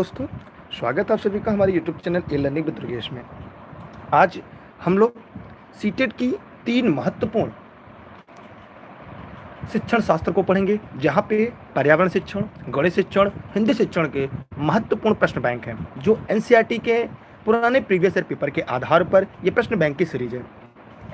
दोस्तों, स्वागत है आप सभी का हमारे YouTube channel A learning with Durgesh में। आज हम लोग सीटेट की 3 महत्वपूर्ण शिक्षण शास्त्र को पढ़ेंगे, जहाँ पे पर्यावरण शिक्षण, गणित शिक्षण, हिंदी शिक्षण के महत्वपूर्ण प्रश्न बैंक हैं, जो एनसीईआरटी के पुराने प्रीवियस ईयर पेपर के आधार पर ये प्रश्न बैंक की सीरीज है।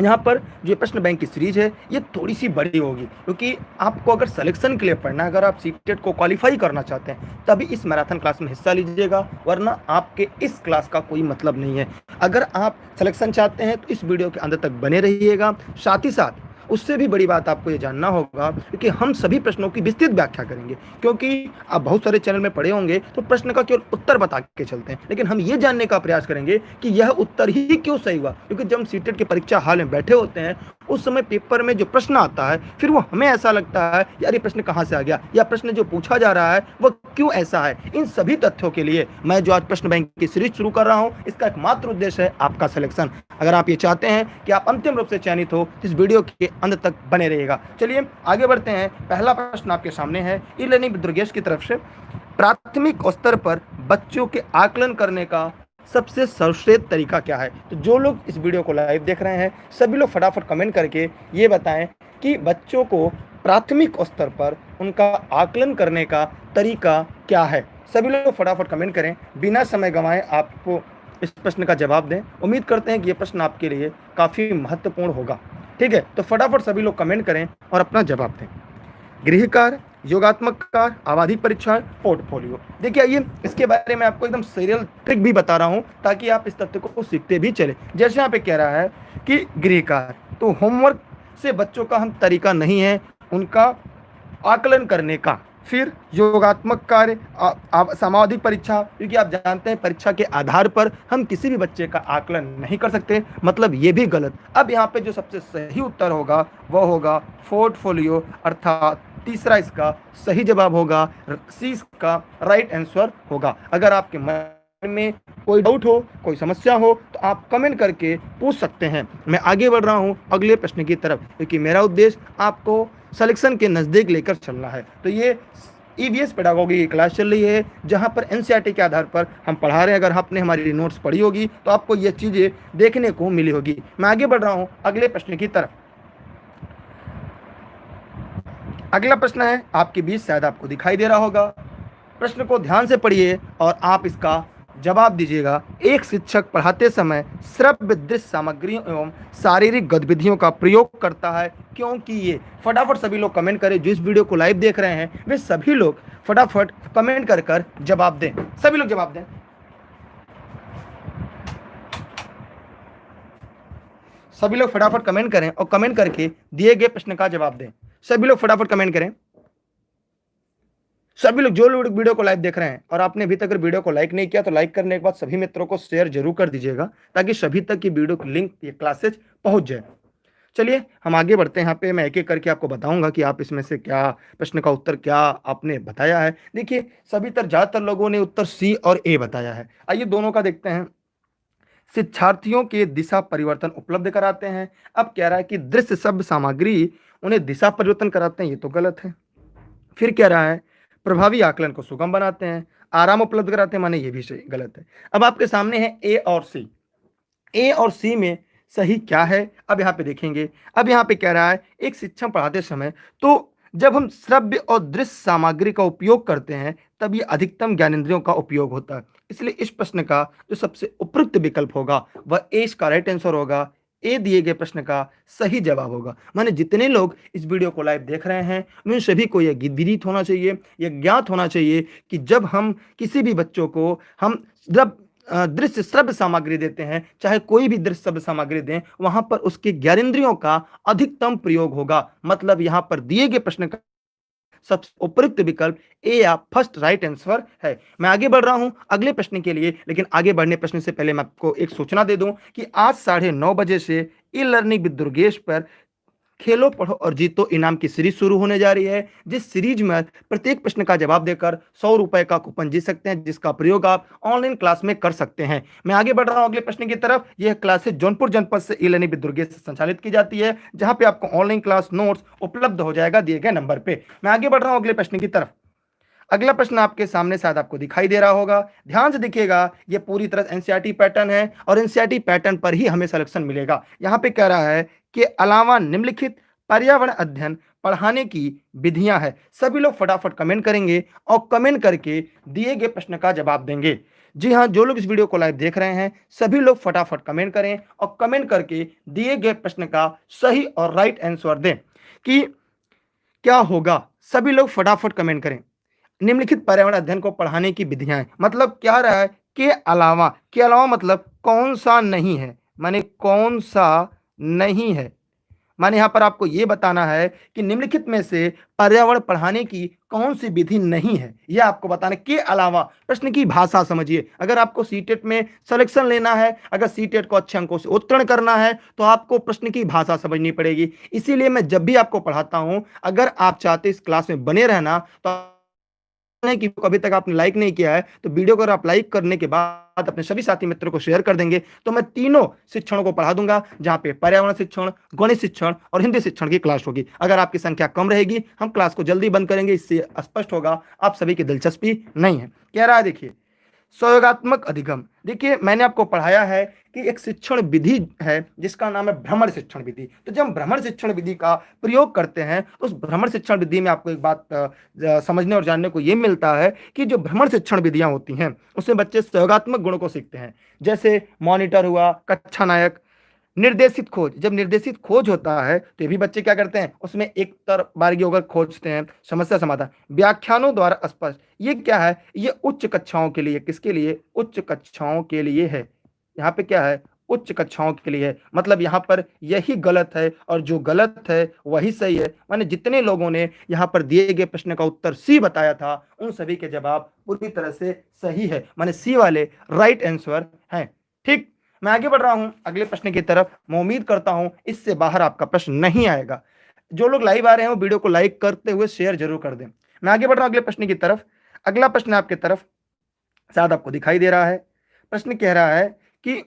यहाँ पर जो प्रश्न बैंक की सीरीज है ये थोड़ी सी बड़ी होगी, क्योंकि आपको अगर सिलेक्शन के लिए पढ़ना है, अगर आप सीटेट को क्वालिफाई करना चाहते हैं तभी इस मैराथन क्लास में हिस्सा लीजिएगा, वरना आपके इस क्लास का कोई मतलब नहीं है। अगर आप सिलेक्शन चाहते हैं तो इस वीडियो के अंत तक बने रहिएगा। साथ ही साथ उससे भी बड़ी बात आपको ये जानना होगा, क्योंकि हम सभी प्रश्नों की विस्तृत व्याख्या करेंगे, क्योंकि आप बहुत सारे चैनल में पढ़े होंगे तो प्रश्न का केवल उत्तर बता के चलते हैं, लेकिन हम ये जानने का प्रयास करेंगे कि यह उत्तर ही क्यों सही हुआ। क्योंकि जब हम सीटेट के परीक्षा हॉल में बैठे होते हैं उस समय पेपर में जो प्रश्न आता है, फिर वो हमें ऐसा लगता है यार ये प्रश्न कहाँ से आ गया, या प्रश्न जो पूछा जा रहा है वह क्यों ऐसा है। इन सभी तथ्यों के लिए मैं जो आज प्रश्न बैंक की सीरीज शुरू कर रहा हूँ, इसका एकमात्र उद्देश्य है आपका सिलेक्शन। अगर आप ये चाहते हैं कि आप अंतिम रूप से चयनित हो, इस वीडियो के अंत तक बने रहिएगा। चलिए आगे बढ़ते हैं। पहला प्रश्न आपके सामने है ई लर्निंग विद दुर्गेश की तरफ से। प्राथमिक स्तर पर बच्चों के आकलन करने का सबसे सर्वश्रेष्ठ तरीका क्या है? तो जो लोग इस वीडियो को लाइव देख रहे हैं सभी लोग फटाफट कमेंट करके ये बताएं कि बच्चों को प्राथमिक स्तर पर उनका आकलन करने का तरीका क्या है। सभी लोग फटाफट कमेंट करें, बिना समय गंवाए आपको इस प्रश्न का जवाब दें। उम्मीद करते हैं कि ये प्रश्न आपके लिए काफ़ी महत्वपूर्ण होगा। ठीक है, तो फटाफट सभी लोग कमेंट करें और अपना जवाब दें। गृह कार्य, योगात्मक कार्य, आवधिक परीक्षा, पोर्टफोलियो। देखिए आइए इसके बारे में आपको एकदम सीरियल ट्रिक भी बता रहा हूं, ताकि आप इस तथ्य को सीखते भी चले। जैसे यहाँ पे कह रहा है कि गृह कार्य, तो होमवर्क से बच्चों का हम तरीका नहीं है उनका आकलन करने का। फिर योगात्मक कार्य, समावधिक परीक्षा, क्योंकि आप जानते हैं परीक्षा के आधार पर हम किसी भी बच्चे का आकलन नहीं कर सकते, मतलब ये भी गलत। अब यहाँ पे जो सबसे सही उत्तर होगा वह होगा पोर्टफोलियो, अर्थात तीसरा इसका सही जवाब होगा, सी इसका राइट आंसर होगा। अगर आपके मन में कोई डाउट हो, कोई समस्या हो तो आप कमेंट करके पूछ सकते हैं। मैं आगे बढ़ रहा हूँ अगले प्रश्न की तरफ, क्योंकि मेरा उद्देश्य आपको सिलेक्शन के नज़दीक लेकर चलना है। तो ये ईवीएस पेडागोगी की क्लास चल रही है, जहां पर एनसीईआरटी के आधार पर हम पढ़ा रहे हैं। अगर आपने हमारी नोट्स पढ़ी होगी तो आपको ये चीज़ें देखने को मिली होगी। मैं आगे बढ़ रहा हूं अगले प्रश्न की तरफ। अगला प्रश्न है आपके बीच, शायद आपको दिखाई दे रहा होगा। प्रश्न को ध्यान से पढ़िए और आप इसका जवाब दीजिएगा। एक शिक्षक पढ़ाते समय श्रव्य दृश्य सामग्रियों एवं शारीरिक गतिविधियों का प्रयोग करता है, क्योंकि ये। फटाफट सभी लोग कमेंट करें, जो इस वीडियो को लाइव देख रहे हैं वे सभी लोग फटाफट कमेंट कर जवाब दें। सभी लोग जवाब दें। सभी लोग फटाफट कमेंट करें और कमेंट करके दिए गए प्रश्न का जवाब दें। सभी लोग फटाफट कमेंट करें। सभी लोग जो लोग वीडियो को लाइव देख रहे हैं और आपने अभी तक अगर वीडियो को लाइक नहीं किया तो लाइक करने के बाद सभी मित्रों को शेयर जरूर कर दीजिएगा, ताकि सभी तक की वीडियो की लिंक, ये क्लासेज पहुंच जाए। चलिए हम आगे बढ़ते हैं। यहाँ पे मैं एक एक करके आपको बताऊंगा कि आप इसमें से क्या प्रश्न का उत्तर क्या आपने बताया है। देखिए सभी तरह ज़्यादातर लोगों ने उत्तर सी और ए बताया है। आइए दोनों का देखते हैं। शिक्षार्थियों के दिशा परिवर्तन उपलब्ध कराते हैं। अब कह रहा है कि दृश्य शब्द सामग्री उन्हें दिशा परिवर्तन कराते हैं, ये तो गलत है। फिर कह रहा है प्रभावी आकलन को सुगम बनाते हैं, आराम उपलब्ध कराते हैं, माने ये भी सही गलत है। अब आपके सामने है ए और सी। ए और सी में सही क्या है अब यहाँ पे देखेंगे। अब यहाँ पे कह रहा है एक शिक्षक पढ़ाते समय, तो जब हम श्रव्य और दृश्य सामग्री का उपयोग करते हैं तब ये अधिकतम ज्ञानेंद्रियों का उपयोग होता है। इसलिए इस प्रश्न का जो सबसे उपयुक्त विकल्प होगा वह ए इसका राइट आंसर होगा। ए दिए गए प्रश्न का सही जवाब होगा। माने जितने लोग इस वीडियो को लाइव देख रहे हैं उन सभी को यह विदित होना चाहिए, यह ज्ञात होना चाहिए कि जब हम किसी भी बच्चों को हम जब दृश्य श्रव्य सामग्री देते हैं, चाहे कोई भी दृश्य श्रव्य सामग्री दें, वहां पर उसके ज्ञानेंद्रियों का अधिकतम प्रयोग होगा। मतलब यहां पर दिए गए प्रश्न का सबसे उपयुक्त विकल्प ए या फर्स्ट राइट आंसर है। मैं आगे बढ़ रहा हूं अगले प्रश्न के लिए, लेकिन आगे बढ़ने प्रश्न से पहले मैं आपको एक सूचना दे दूं कि आज 9:30 बजे से ई लर्निंग विद दुर्गेश पर खेलो पढ़ो और जीतो इनाम की सीरीज शुरू होने जा रही है, जिस सीरीज में प्रत्येक प्रश्न का जवाब देकर 100 रुपए का कूपन जीत सकते हैं, जिसका प्रयोग आप ऑनलाइन क्लास में कर सकते हैं। मैं आगे बढ़ रहा हूं अगले प्रश्न की तरफ। यह क्लासेस जौनपुर जनपद से ई लर्निंग विद दुर्गेश से संचालित की जाती है, जहां पे आपको ऑनलाइन क्लास नोट्स उपलब्ध हो जाएगा दिए गए नंबर पे। मैं आगे बढ़ रहा हूं अगले प्रश्न की तरफ। अगला प्रश्न आपके सामने शायद आपको दिखाई दे रहा होगा, ध्यान से देखिएगा। ये पूरी तरह एनसीईआरटी पैटर्न है और एनसीईआरटी पैटर्न पर ही हमें सिलेक्शन मिलेगा। यहाँ पे कह रहा है कि अलावा निम्नलिखित पर्यावरण अध्ययन पढ़ाने की विधियां हैं। सभी लोग फटाफट कमेंट करेंगे और कमेंट करके दिए गए प्रश्न का जवाब देंगे। जी हाँ, जो लोग इस वीडियो को लाइव देख रहे हैं सभी लोग फटाफट कमेंट करें और कमेंट करके दिए गए प्रश्न का सही और राइट आंसर दें कि क्या होगा। सभी लोग फटाफट कमेंट करें। निम्नलिखित पर्यावरण अध्ययन को पढ़ाने की विधियां हैं, मतलब क्या रहा है के अलावा मतलब कौन सा नहीं है, माने कौन सा नहीं है। माने यहां पर आपको यह बताना है कि निम्नलिखित में से पर्यावरण पढ़ाने की कौन सी विधि नहीं है, यह आपको बताना के अलावा। प्रश्न की भाषा समझिए, अगर आपको सीटेट में सिलेक्शन लेना है, अगर सीटेट को अच्छे अंकों से उत्तीर्ण करना है तो आपको प्रश्न की भाषा समझनी पड़ेगी। इसीलिए मैं जब भी आपको पढ़ाता हूं, अगर आप चाहते इस क्लास में बने रहना तो कि अभी तक आपने लाइक नहीं किया है तो वीडियो को अगर आप लाइक करने के बाद अपने सभी साथी मित्रों को शेयर कर देंगे तो मैं तीनों शिक्षणों को पढ़ा दूंगा, जहां पे पर्यावरण शिक्षण, गणित शिक्षण और हिंदी शिक्षण की क्लास होगी। अगर आपकी संख्या कम रहेगी हम क्लास को जल्दी बंद करेंगे, इससे स्पष्ट होगा आप सभी की दिलचस्पी नहीं है। कह रहा है देखिए सहयोगात्मक अधिगम। देखिए मैंने आपको पढ़ाया है कि एक शिक्षण विधि है जिसका नाम है भ्रमण शिक्षण विधि। तो जब हम भ्रमण शिक्षण विधि का प्रयोग करते हैं तो उस भ्रमण शिक्षण विधि में आपको एक बात समझने और जानने को यह मिलता है कि जो भ्रमण शिक्षण विधियां होती हैं उसमें बच्चे सहयोगात्मक गुणों को सीखते हैं, जैसे मॉनिटर हुआ, कक्षा नायक, निर्देशित खोज। जब निर्देशित खोज होता है तो ये भी बच्चे क्या करते हैं, उसमें एक तरफ बारीकी होकर खोजते हैं, समस्या समाधान, व्याख्यानों द्वारा स्पष्ट। ये क्या है, ये उच्च कक्षाओं के लिए, किसके लिए, उच्च कक्षाओं के लिए है। यहाँ पे क्या है, उच्च कक्षाओं के लिए है, मतलब यहाँ पर यही गलत है और जो गलत है वही सही है। माने जितने लोगों ने यहाँ पर दिए गए प्रश्न का उत्तर सी बताया था उन सभी के जवाब पूरी तरह से सही है, माने सी वाले राइट आंसर हैं। ठीक, मैं आगे बढ़ रहा हूं अगले प्रश्न की तरफ। मैं उम्मीद करता हूं इससे बाहर आपका प्रश्न नहीं आएगा। जो लोग लाइव आ रहे हैं वो वीडियो को लाइक करते हुए शेयर जरूर कर दें। मैं आगे बढ़ रहा हूं अगले प्रश्न की तरफ। अगला प्रश्न आपकी तरफ शायद आपको दिखाई दे रहा है। प्रश्न कह रहा है कि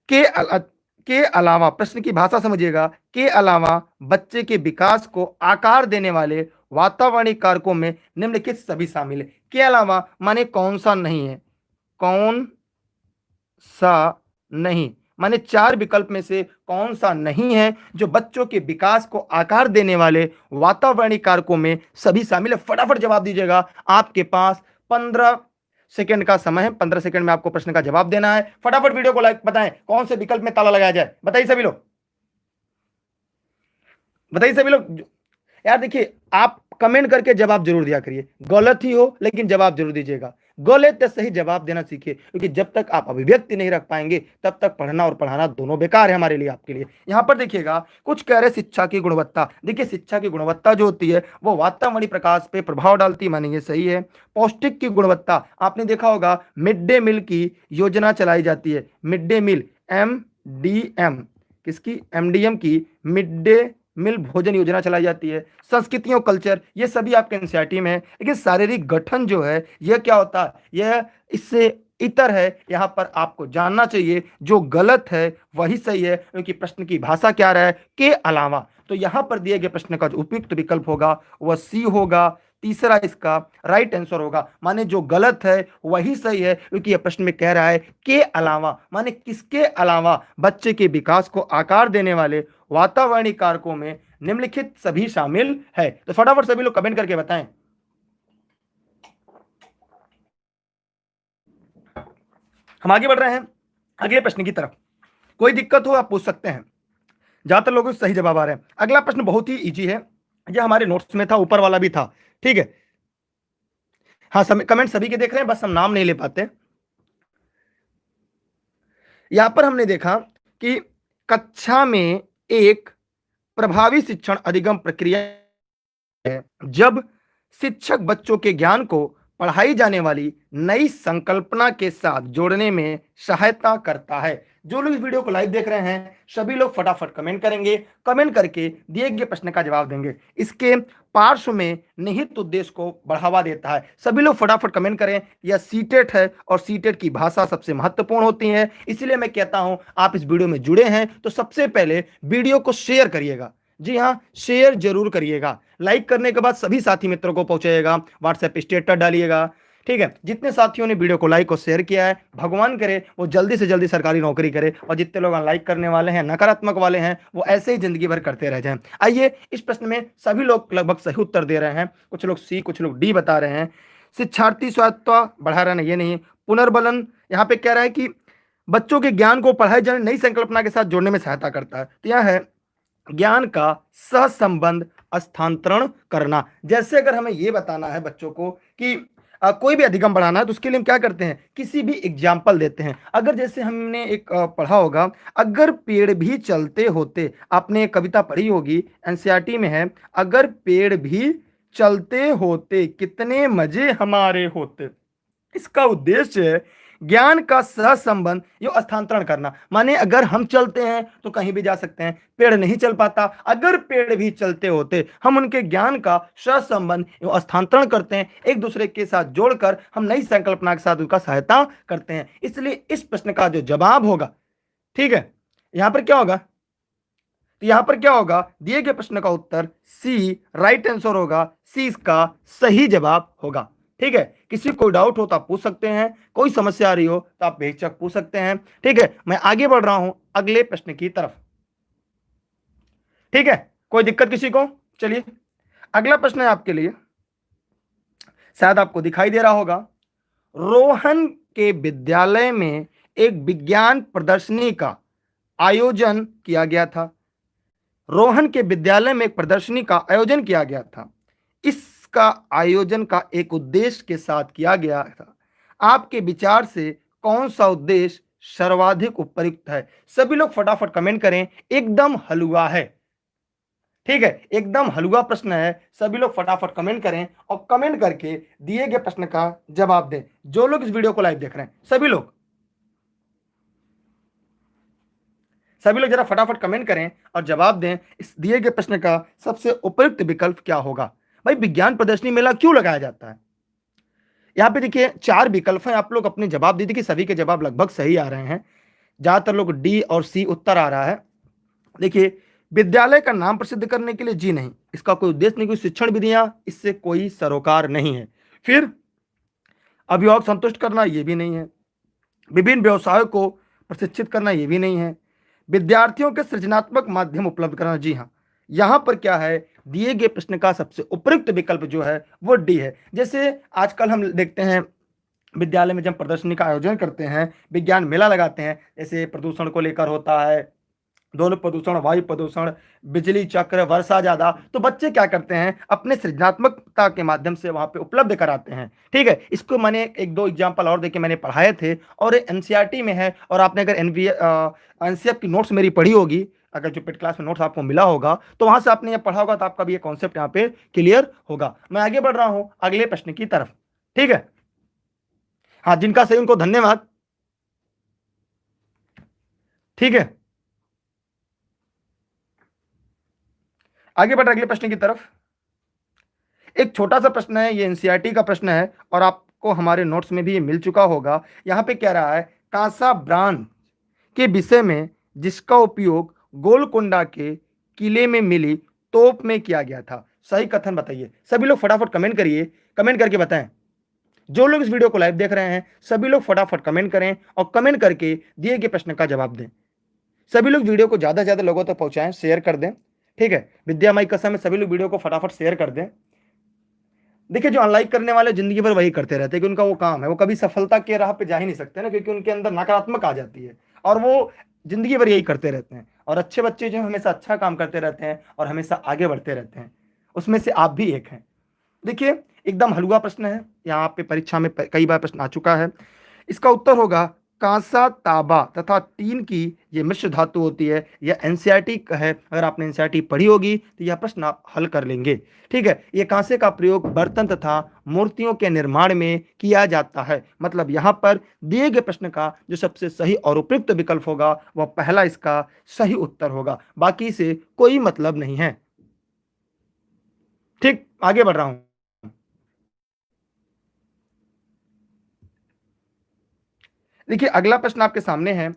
के अलावा, प्रश्न की भाषा समझिएगा, के अलावा बच्चे के विकास को आकार देने वाले वातावरणीय कारकों में निम्नलिखित सभी शामिल है। के अलावा माने कौन सा नहीं है, कौन सा नहीं, माने चार विकल्प में से कौन सा नहीं है जो बच्चों के विकास को आकार देने वाले वातावरणीय कारकों में सभी शामिल है। फटाफट जवाब दीजिएगा, आपके पास 15 सेकंड का समय है। 15 सेकंड में आपको प्रश्न का जवाब देना है। फटाफट वीडियो को लाइक, बताएं कौन से विकल्प में ताला लगाया जाए, बताइए सभी लोग, बताइए सभी लोग। यार देखिए आप कमेंट करके जवाब जरूर दिया करिए, गलत ही हो लेकिन जवाब जरूर दीजिएगा। गलत या सही जवाब देना सीखिए, क्योंकि जब तक आप अभिव्यक्ति नहीं रख पाएंगे तब तक पढ़ना और पढ़ाना दोनों बेकार है हमारे लिए, आपके लिए। यहां पर देखिएगा कुछ कह रहे शिक्षा की गुणवत्ता। देखिए शिक्षा की गुणवत्ता जो होती है वो वातावरणीय प्रकाश पे प्रभाव डालती है, मानेंगे सही है। पौष्टिक की गुणवत्ता, आपने देखा होगा मिड डे मील की योजना चलाई जाती है, मिड डे मील, MDM, किसकी, MDM की, मिड डे मिल भोजन योजना चलाई जाती है। संस्कृतियों, कल्चर, ये सभी आपके एनसीईआरटी में है। लेकिन शारीरिक गठन जो है यह क्या होता है, यह इससे इतर है। यहां पर आपको जानना चाहिए जो गलत है वही सही है, क्योंकि प्रश्न की भाषा क्या रहा है, के अलावा। तो यहां पर दिए गए प्रश्न का जो उपयुक्त विकल्प होगा वह सी होगा। तीसरा इसका राइट आंसर होगा, माने जो गलत है वही सही है, क्योंकि यह प्रश्न में कह रहा है के अलावा, माने किसके अलावा बच्चे के विकास को आकार देने वाले वातावरणीय कारकों में निम्नलिखित सभी शामिल है। तो फटाफट सभी लोग कमेंट करके बताएं। हम आगे बढ़ रहे हैं अगले प्रश्न की तरफ। कोई दिक्कत हो आप पूछ सकते हैं, ज्यादातर लोगों को सही जवाब आ रहे हैं। अगला प्रश्न बहुत ही इजी है, यह हमारे नोट्स में था, ऊपर वाला भी था, ठीक है। हाँ कमेंट सभी के देख रहे हैं, बस हम नाम नहीं ले पाते। यहां पर हमने देखा कि कक्षा में एक प्रभावी शिक्षण अधिगम प्रक्रिया है जब शिक्षक बच्चों के ज्ञान को पढ़ाई जाने वाली नई संकल्पना के साथ जोड़ने में सहायता करता है। जो लोग इस वीडियो को लाइव देख रहे हैं सभी लोग फटाफट कमेंट करेंगे, कमेंट करके दिए गए प्रश्न का जवाब देंगे। इसके पार्श्व में निहित उद्देश्य को बढ़ावा देता है। सभी लोग फटाफट कमेंट करें। यह सीटेट है और सीटेट की भाषा सबसे महत्वपूर्ण होती है, इसलिए मैं कहता हूं आप इस वीडियो में जुड़े हैं तो सबसे पहले वीडियो को शेयर करिएगा। जी हाँ, शेयर जरूर करिएगा। लाइक करने के बाद सभी साथी मित्रों को पहुंचाइएगा, व्हाट्सएप स्टेटस डालिएगा। ठीक है, जितने साथियों ने वीडियो को लाइक और शेयर किया है, भगवान करे वो जल्दी से जल्दी सरकारी नौकरी करे, और जितने लोग लाइक करने वाले हैं, नकारात्मक वाले हैं, वो ऐसे ही जिंदगी भर करते रह जाएं। आइए, इस प्रश्न में सभी लोग लगभग सही उत्तर दे रहे हैं। कुछ लोग सी, कुछ लोग डी बता रहे हैं। शिक्षार्थी स्वायत्तता बढ़ा रहे हैं, ये नहीं। पुनर्बलन यहाँ पे कह रहा है कि बच्चों के ज्ञान को पढ़ाई जाने नई संकल्पना के साथ जोड़ने में सहायता करता है। तो यह है ज्ञान का सहसंबंध स्थानांतरण करना। जैसे अगर हमें यह बताना है बच्चों को कि कोई भी अधिगम बढ़ाना है, तो उसके लिए हम क्या करते हैं, किसी भी एग्जाम्पल देते हैं। अगर जैसे हमने एक पढ़ा होगा, अगर पेड़ भी चलते होते, आपने एक कविता पढ़ी होगी, एनसीईआरटी में है, अगर पेड़ भी चलते होते कितने मजे हमारे होते। इसका उद्देश्य है ज्ञान का सहसंबंध यो स्थानांतरण करना। माने अगर हम चलते हैं तो कहीं भी जा सकते हैं, पेड़ नहीं चल पाता, अगर पेड़ भी चलते होते, हम उनके ज्ञान का सहसंबंध यो स्थानांतरण करते हैं, एक दूसरे के साथ जोड़कर हम नई संकल्पना के साथ उनका सहायता करते हैं। इसलिए इस प्रश्न का जो जवाब होगा, ठीक है, यहां पर क्या होगा, तो यहां पर क्या होगा, दिए गए प्रश्न का उत्तर सी राइट आंसर होगा। सी इसका सही जवाब होगा। ठीक है, किसी को डाउट हो तो आप पूछ सकते हैं, कोई समस्या आ रही हो तो आप बेहिचक पूछ सकते हैं। ठीक है, मैं आगे बढ़ रहा हूं अगले प्रश्न की तरफ। ठीक है, कोई दिक्कत किसी को? चलिए, अगला प्रश्न है आपके लिए, शायद आपको दिखाई दे रहा होगा। रोहन के विद्यालय में एक विज्ञान प्रदर्शनी का आयोजन किया गया था। रोहन के विद्यालय में एक प्रदर्शनी का आयोजन किया गया था। इसका आयोजन का एक उद्देश्य के साथ किया गया था। आपके विचार से कौन सा उद्देश्य सर्वाधिक उपयुक्त है? सभी लोग फटाफट कमेंट करें, एकदम हलवा है। ठीक है, एकदम हलवा प्रश्न है, सभी लोग फटाफट कमेंट करें और कमेंट करके दिए गए प्रश्न का जवाब दें। जो लोग इस वीडियो को लाइव देख रहे हैं, सभी लोग जरा फटाफट कमेंट करें और जवाब दें, इस दिए गए प्रश्न का सबसे उपयुक्त विकल्प क्या होगा। भाई, विज्ञान प्रदर्शनी मेला क्यों लगाया जाता है? यहां पे देखिए 4 विकल्प हैं, आप लोग अपने जवाब दे दीजिए। सभी के जवाब लगभग सही आ रहे हैं, ज्यादातर लोग डी और सी उत्तर आ रहा है। देखिए, विद्यालय का नाम प्रसिद्ध करने के लिए, जी नहीं, इसका कोई उद्देश्य नहीं, कोई शिक्षण विधियां इससे कोई सरोकार नहीं है। फिर अभिभावक संतुष्ट करना, ये भी नहीं है। विभिन्न व्यवसायों को प्रशिक्षित करना, ये भी नहीं है। विद्यार्थियों के सृजनात्मक माध्यम उपलब्ध कराना, जी हाँ। यहां पर क्या है, दिए गए प्रश्न का सबसे उपयुक्त विकल्प जो है वो डी है। जैसे आजकल हम देखते हैं विद्यालय में जब प्रदर्शनी का आयोजन करते हैं, विज्ञान मेला लगाते हैं, जैसे प्रदूषण को लेकर होता है, ध्वनि प्रदूषण, वायु प्रदूषण, बिजली चक्र, वर्षा ज्यादा, तो बच्चे क्या करते हैं, अपने सृजनात्मकता के माध्यम से वहां पे उपलब्ध कराते हैं। ठीक है, इसको मैंने एक दो एग्जांपल और देके मैंने पढ़ाए थे, और एनसीईआरटी में है। और आपने अगर एनसीएफ की नोट्स मेरी पढ़ी होगी, अगर जो पेड क्लास में नोट्स आपको मिला होगा, तो वहां से आपने ये पढ़ा होगा, तो आपका भी ये कॉन्सेप्ट यहाँ पे क्लियर होगा। मैं आगे बढ़ रहा हूं अगले प्रश्न की तरफ। ठीक है, हाँ, जिनका सही उनको धन्यवाद। ठीक है, आगे बढ़ अगले प्रश्न की तरफ। एक छोटा सा प्रश्न है, ये एनसीईआरटी का प्रश्न है और आपको हमारे नोट्स में भी ये मिल चुका होगा। यहां पे कह रहा है, कांसा ब्रांड के विषय में जिसका उपयोग गोलकोंडा के किले में मिली तोप में किया गया था, सही कथन बताइए। सभी लोग फटाफट कमेंट करिए, कमेंट करके बताएं। जो लोग इस वीडियो को लाइव देख रहे हैं, सभी लोग फटाफट कमेंट करें और कमेंट करके दिए गए प्रश्न का जवाब दें। सभी लोग वीडियो को ज्यादा से ज्यादा लोगों तक पहुंचाएं, शेयर कर दें। ठीक है, विद्या माई कसम में सभी लोग वीडियो को फटाफट शेयर कर दें। देखिए, जो अनलाइक करने वाले जिंदगी भर वही करते रहते हैं कि उनका वो काम है, वो कभी सफलता के राह पे जा ही नहीं सकते ना, क्योंकि उनके अंदर नकारात्मक आ जाती है, और वो जिंदगी भर यही करते रहते हैं। और अच्छे बच्चे जो हमेशा अच्छा काम करते रहते हैं और हमेशा आगे बढ़ते रहते हैं, उसमें से आप भी एक हैं। देखिए, एकदम हलवा प्रश्न है, यहाँ पे परीक्षा में कई बार प्रश्न आ चुका है। इसका उत्तर होगा कांसा, तांबा तथा टीन की ये मिश्र धातु होती है। यह एनसीईआरटी का है, अगर आपने एनसीईआरटी पढ़ी होगी तो यह प्रश्न आप हल कर लेंगे। ठीक है, ये कांसे का प्रयोग बर्तन तथा मूर्तियों के निर्माण में किया जाता है। मतलब यहाँ पर दिए गए प्रश्न का जो सबसे सही और उपयुक्त विकल्प होगा वह पहला इसका सही उत्तर होगा, बाकी से कोई मतलब नहीं है। ठीक, आगे बढ़ रहा हूं। देखिए, अगला प्रश्न आपके सामने है।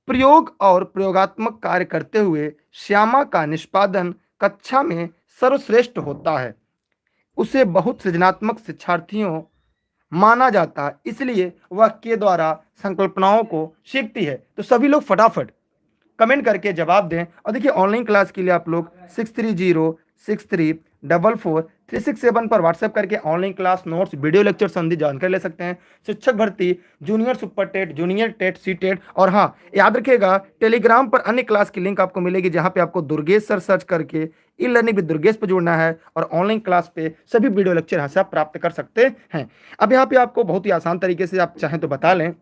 प्रयोग और प्रयोगात्मक कार्य करते हुए श्यामा का निष्पादन कक्षा में सर्वश्रेष्ठ होता है उसे बहुत सृजनात्मक शिक्षार्थियों माना जाता है, इसलिए वह के द्वारा संकल्पनाओं को सीखती है। तो सभी लोग फटाफट कमेंट करके जवाब दें। और देखिए ऑनलाइन क्लास के लिए आप लोग 6306344367 पर व्हाट्सएप करके online class notes video lecture संबंधी जानकारी ले सकते हैं। शिक्षक भर्ती, junior super TET, junior TET, C TET, और हाँ याद रखिएगा टेलीग्राम पर अन्य क्लास की लिंक आपको मिलेगी जहां पे आपको दुर्गेश सर सर्च करके ई लर्निंग विद दुर्गेश पर जुड़ना है और ऑनलाइन क्लास पे सभी वीडियो लेक्चर यहाँ से आप प्राप्त कर सकते हैं। अब यहाँ पे आपको बहुत ही आसान तरीके से आप चाहें तो बता लें,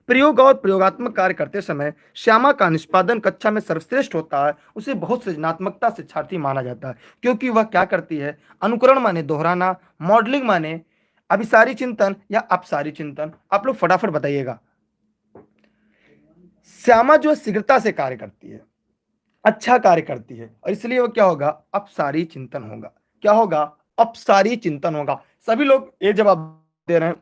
प्रयोग और प्रयोगात्मक कार्य करते समय श्यामा का निष्पादन कक्षा में सर्वश्रेष्ठ होता है, उसे बहुत सृजनात्मकता शिक्षार्थी माना जाता है क्योंकि वह क्या करती है, अनुकरण माने दोहराना, मॉडलिंग माने अभिसारी चिंतन या अपसारी चिंतन। आप लोग फटाफट बताइएगा। श्यामा जो शीघ्रता से कार्य करती है, अच्छा कार्य करती है, और इसलिए वो क्या होगा, अपसारी चिंतन होगा। क्या होगा, अपसारी चिंतन होगा। सभी लोग ये जवाब दे रहे हैं,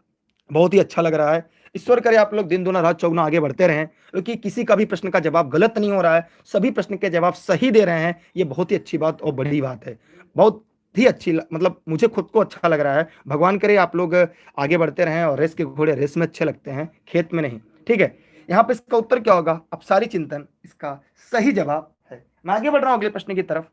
बहुत ही अच्छा लग रहा है। ईश्वर करे आप लोग दिन दुना रात चौगुना आगे बढ़ते रहें, क्योंकि किसी का भी प्रश्न का जवाब गलत नहीं हो रहा है, सभी प्रश्न के जवाब सही दे रहे हैं। ये बहुत ही अच्छी बात और बड़ी बात है, बहुत ही अच्छी, मतलब मुझे खुद को अच्छा लग रहा है। भगवान करे आप लोग आगे बढ़ते रहें, और रेस के घोड़े रेस में अच्छे लगते हैं, खेत में नहीं। ठीक है, यहाँ पे इसका उत्तर क्या होगा, अपसारी चिंतन इसका सही जवाब है। मैं आगे बढ़ रहा हूं अगले प्रश्न की तरफ।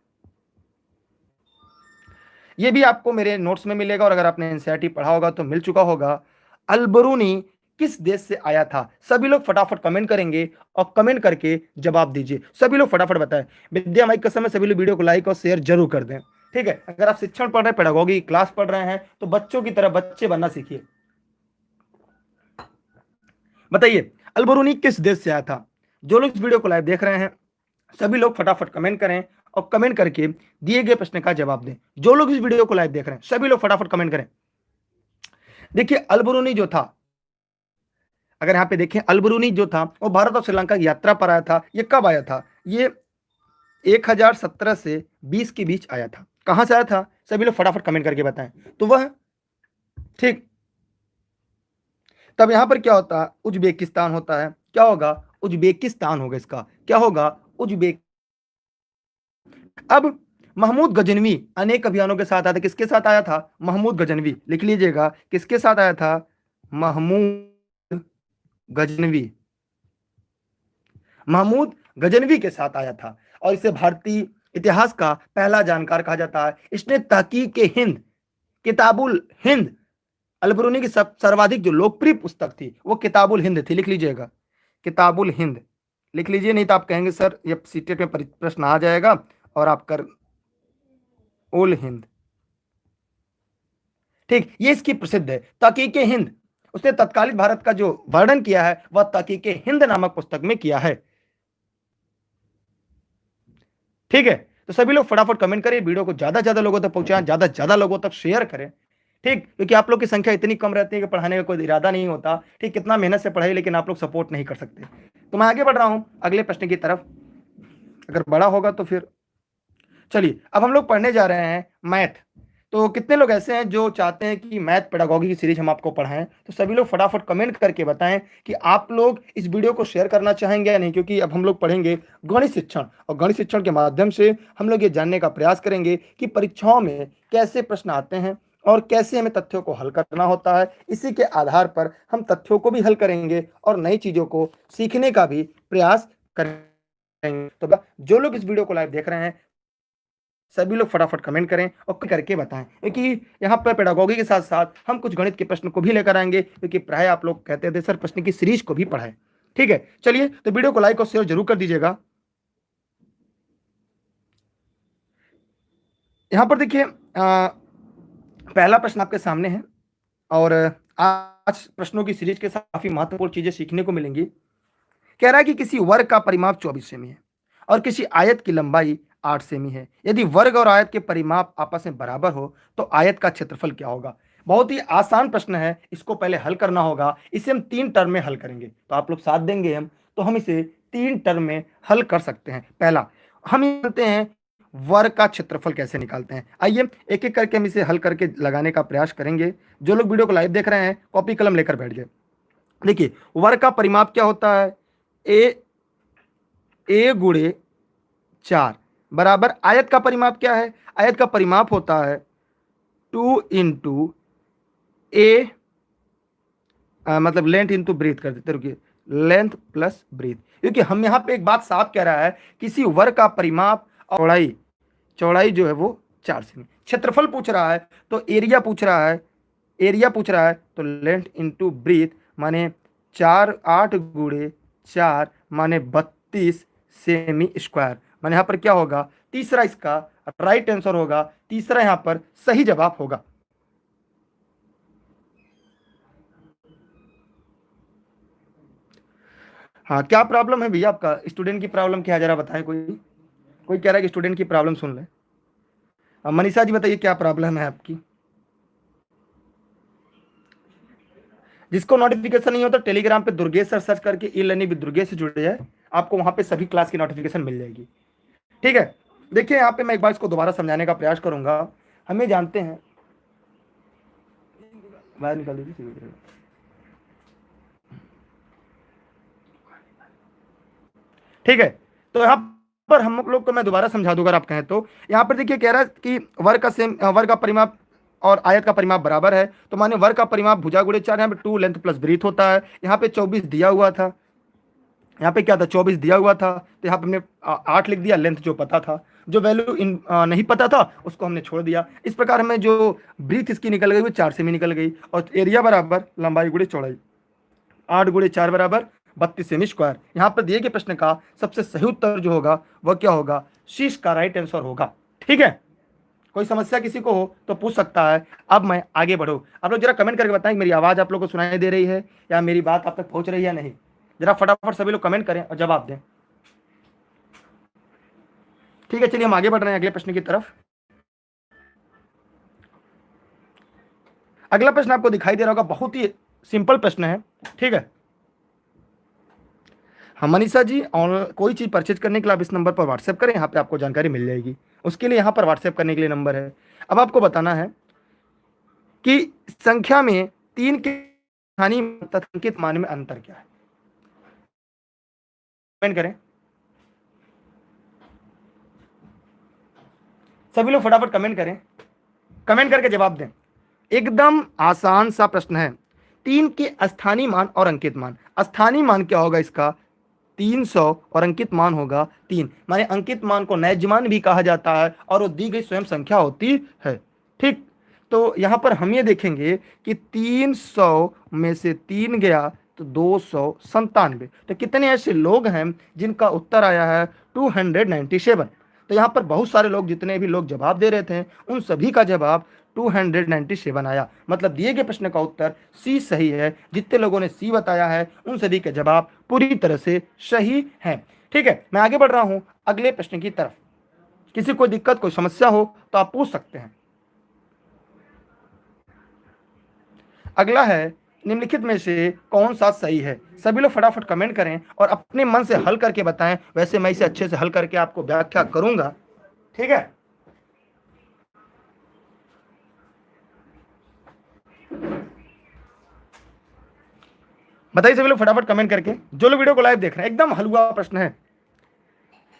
ये भी आपको मेरे नोट्स में मिलेगा, और अगर आपने एनसीईआरटी पढ़ा होगा तो मिल चुका होगा। अलबरूनी किस देश से आया था? सभी लोग फटाफट कमेंट करेंगे और कमेंट करके जवाब दीजिए। सभी लोग फटाफट बताएं। विद्या माइक कसम है, सभी लोग वीडियो को लाइक और शेयर जरूर कर दें। ठीक है, अगर आप शिक्षण पढ़ रहे हैं, पेडागोगी क्लास पढ़ रहे हैं, तो बच्चों की तरह बच्चे बनना सीखिए। बताइए अलबरूनी किस देश से आया था? जो लोग इस वीडियो को लाइव देख रहे हैं सभी लोग फटाफट कमेंट करें और कमेंट करके दिए गए प्रश्न का जवाब दें। जो लोग इस वीडियो को लाइव देख रहे हैं सभी लोग फटाफट कमेंट करें। देखिए अलबरूनी जो था, अगर यहां पे देखें, अलबरूनी जो था वो भारत और श्रीलंका की यात्रा पर आया था। ये कब आया था? ये 1017 से 20 के बीच आया था। कहां से आया था? सभी लोग फटाफट कमेंट करके बताएं। तो वह ठीक, तब यहां पर क्या होता है, उज्बेकिस्तान होता है। क्या होगा, उज्बेकिस्तान होगा। इसका क्या होगा, उज्बेक। अब महमूद गजनवी अनेक अभियानों के साथ आया था। किसके साथ आया था? महमूद गजनवी। लिख लीजिएगा, किसके साथ आया था? महमूद गजनवी। महमूद गजनवी के साथ आया था, और इसे भारतीय इतिहास का पहला जानकार कहा जाता है। इसने तहकीक हिंद, किताबुल हिंद, अलबरूनी की सर्वाधिक जो लोकप्रिय पुस्तक थी वो किताबुल हिंद थी। लिख लीजिएगा, किताबुल हिंद लिख लीजिए, नहीं तो आप कहेंगे सर ये सीटेट में प्रश्न आ जाएगा और आप कर उल हिंद। ठीक, ये इसकी प्रसिद्ध है तहकीक हिंद। उसने तत्कालीन भारत का जो वर्णन किया है वह तहकीक हिंद नामक पुस्तक में किया है। ठीक है, तो सभी लोग फटाफट कमेंट करें, वीडियो को ज्यादा ज्यादा लोगों तक पहुंचाएं, ज्यादा ज्यादा लोगों तक शेयर करें। ठीक, क्योंकि आप लोग की संख्या इतनी कम रहती है कि पढ़ाने का कोई इरादा नहीं होता। ठीक, कितना मेहनत से पढ़ाई, लेकिन आप लोग सपोर्ट नहीं कर सकते। तो मैं आगे बढ़ रहा हूं अगले प्रश्न की तरफ, अगर बड़ा होगा तो फिर चलिए। अब हम लोग पढ़ने जा रहे हैं मैथ। तो कितने लोग ऐसे हैं जो चाहते हैं कि मैथ पेडागोगी की सीरीज हम आपको पढ़ाएं? तो सभी लोग फटाफट कमेंट करके बताएं कि आप लोग इस वीडियो को शेयर करना चाहेंगे या नहीं, क्योंकि अब हम लोग पढ़ेंगे गणित शिक्षण, और गणित शिक्षण के माध्यम से हम लोग ये जानने का प्रयास करेंगे कि परीक्षाओं में कैसे प्रश्न आते हैं और कैसे हमें तथ्यों को हल करना होता है। इसी के आधार पर हम तथ्यों को भी हल करेंगे और नई चीजों को सीखने का भी प्रयास करेंगे। तो जो लोग इस वीडियो को लाइव देख रहे हैं सभी लोग फटाफट कमेंट करें और करके बताएं, क्योंकि यहाँ पर पेडागोगी के साथ साथ हम कुछ गणित के प्रश्न को भी लेकर आएंगे, क्योंकि प्राय आप लोग कहते थे सर प्रश्न की सीरीज को भी पढ़ाएं। ठीक है, चलिए तो वीडियो को लाइक और शेयर जरूर कर दीजिएगा। यहाँ पर देखिए पहला प्रश्न आपके सामने है, और आज प्रश्नों की सीरीज के साथ काफी महत्वपूर्ण चीजें सीखने को मिलेंगी। कह रहा है कि किसी वर्ग का परिमाप 24 सेमी है और किसी आयत की लंबाई 8 सेमी है। यदि वर्ग और आयत के परिमाप आपस में बराबर हो तो आयत का क्षेत्रफल क्या होगा? बहुत ही आसान प्रश्न है, इसको पहले हल करना होगा। इसे हम 3 टर्म में हल करेंगे, तो आप लोग साथ देंगे हम, तो हम इसे 3 टर्म में हल कर सकते हैं। पहला हम जानते हैं वर्ग का क्षेत्रफल कैसे निकालते हैं। आइए एक एक करके हम इसे हल करके लगाने का प्रयास करेंगे। जो लोग वीडियो को लाइव देख रहे हैं कॉपी कलम लेकर बैठ जाए। देखिए वर्ग का परिमाप क्या होता है, ए गुणे 4, बराबर आयत का परिमाप क्या है? आयत का परिमाप होता है 2 इंटू ए, मतलब लेंथ इंटू ब्रीथ कर देते, रुकिए, लेंथ प्लस ब्रीथ, क्योंकि हम यहाँ पे एक बात साफ कह रहा है, किसी वर्ग का परिमाप और चौड़ाई, चौड़ाई जो है वो 4 सेमी, क्षेत्रफल पूछ रहा है तो एरिया पूछ रहा है, एरिया पूछ रहा है तो लेंथ इंटू ब्रीथ माने 4, 8 गुणे 4 माने 32 सेमी स्क्वायर, माने यहाँ पर क्या होगा, तीसरा इसका राइट आंसर होगा, तीसरा यहाँ पर सही जवाब होगा। हाँ, क्या प्रॉब्लम है भैया आपका? स्टूडेंट की प्रॉब्लम क्या है, जरा बताएं। कोई कोई कह रहा है कि स्टूडेंट की प्रॉब्लम सुन ले। मनीषा जी बताइए क्या प्रॉब्लम है आपकी? जिसको नोटिफिकेशन नहीं होता टेलीग्राम पे दुर्गेश सर सर्च करके ई लर्निंग विद दुर्गेश से जुड़ जाए, आपको वहां पे सभी क्लास की नोटिफिकेशन मिल जाएगी। ठीक है, देखिए यहाँ पे मैं एक बार इसको दोबारा समझाने का प्रयास करूंगा। हमें जानते हैं, बाहर निकाल दीजिए। ठीक है, तो यहाँ पर हम लोग को मैं दोबारा समझा दूंगा, अगर आप कहें तो। यहाँ पर देखिए कह रहा है कि वर्ग का परिमाप और आयत का परिमाप बराबर है, तो माने वर्ग का परिमाप भुजा गुणे 4, यहाँ पे 2 लेंथ प्लस ब्रीथ होता है। यहाँ पे 24 दिया हुआ था, यहाँ पे क्या था, 24 दिया हुआ था, तो यहाँ पे हमने 8 लिख दिया, लेंथ जो पता था, जो वैल्यू नहीं पता था उसको हमने छोड़ दिया। इस प्रकार हमें जो ब्रीथ इसकी निकल गई वो 4 सेमी निकल गई, और एरिया बराबर लंबाई गुणे चौड़ाई, 8 गुणे 4 बराबर 32 सेमी स्क्वायर। यहाँ पर दिए गए प्रश्न का सबसे सही उत्तर जो होगा वह क्या होगा, शीर्ष का राइट आंसर होगा। ठीक है, कोई समस्या किसी को हो तो पूछ सकता है। अब मैं आगे बढ़ो, आप लोग जरा कमेंट करके बताएं मेरी आवाज़ आप लोग को सुनाई दे रही है या मेरी बात आप तक पहुंच रही है या नहीं। जरा फटाफट सभी लोग कमेंट करें और जवाब दें। ठीक है, चलिए हम आगे बढ़ रहे हैं अगले प्रश्न की तरफ। अगला प्रश्न आपको दिखाई दे रहा होगा, बहुत ही सिंपल प्रश्न है। ठीक है, हाँ मनीषा जी, ऑनलाइन कोई चीज़ परचेज करने के लिए आप इस नंबर पर व्हाट्सएप करें, यहाँ पे आपको जानकारी मिल जाएगी। उसके लिए यहाँ पर व्हाट्सएप करने के लिए नंबर है। अब आपको बताना है कि संख्या में 3 के स्थानीय तथा अंकित मान में अंतर क्या है। कमेंट करें, सभी लोग फटाफट कमेंट करें, कमेंट करके जवाब दें। एकदम आसान सा प्रश्न है। 3 के स्थानीय मान और अंकित मान, स्थानीय मान क्या होगा इसका, 300, और अंकित मान होगा 3, माने अंकित मान को नैज मान भी कहा जाता है और वो दी गई स्वयं संख्या होती है। ठीक, तो यहां पर हम ये देखेंगे कि 300 में से 3 गया तो 297, तो कितने ऐसे लोग हैं जिनका उत्तर आया है 297। तो यहाँ पर बहुत सारे लोग, जितने भी लोग जवाब दे रहे थे उन सभी का जवाब 297 आया, मतलब दिए गए प्रश्न का उत्तर सी सही है। जितने लोगों ने सी बताया है उन सभी के जवाब पूरी तरह से सही हैं। ठीक है, मैं आगे बढ़ रहा हूं अगले प्रश्न की तरफ। किसी को दिक्कत, कोई समस्या हो तो आप पूछ सकते हैं। अगला है, निम्नलिखित में से कौन सा सही है। सभी लोग फटाफट कमेंट करें और अपने मन से हल करके बताएं, वैसे मैं इसे अच्छे से हल करके आपको व्याख्या करूंगा। ठीक है, बताइए सभी लोग फटाफट कमेंट करके, जो लोग वीडियो को लाइव देख रहे हैं। एकदम हलवा प्रश्न है।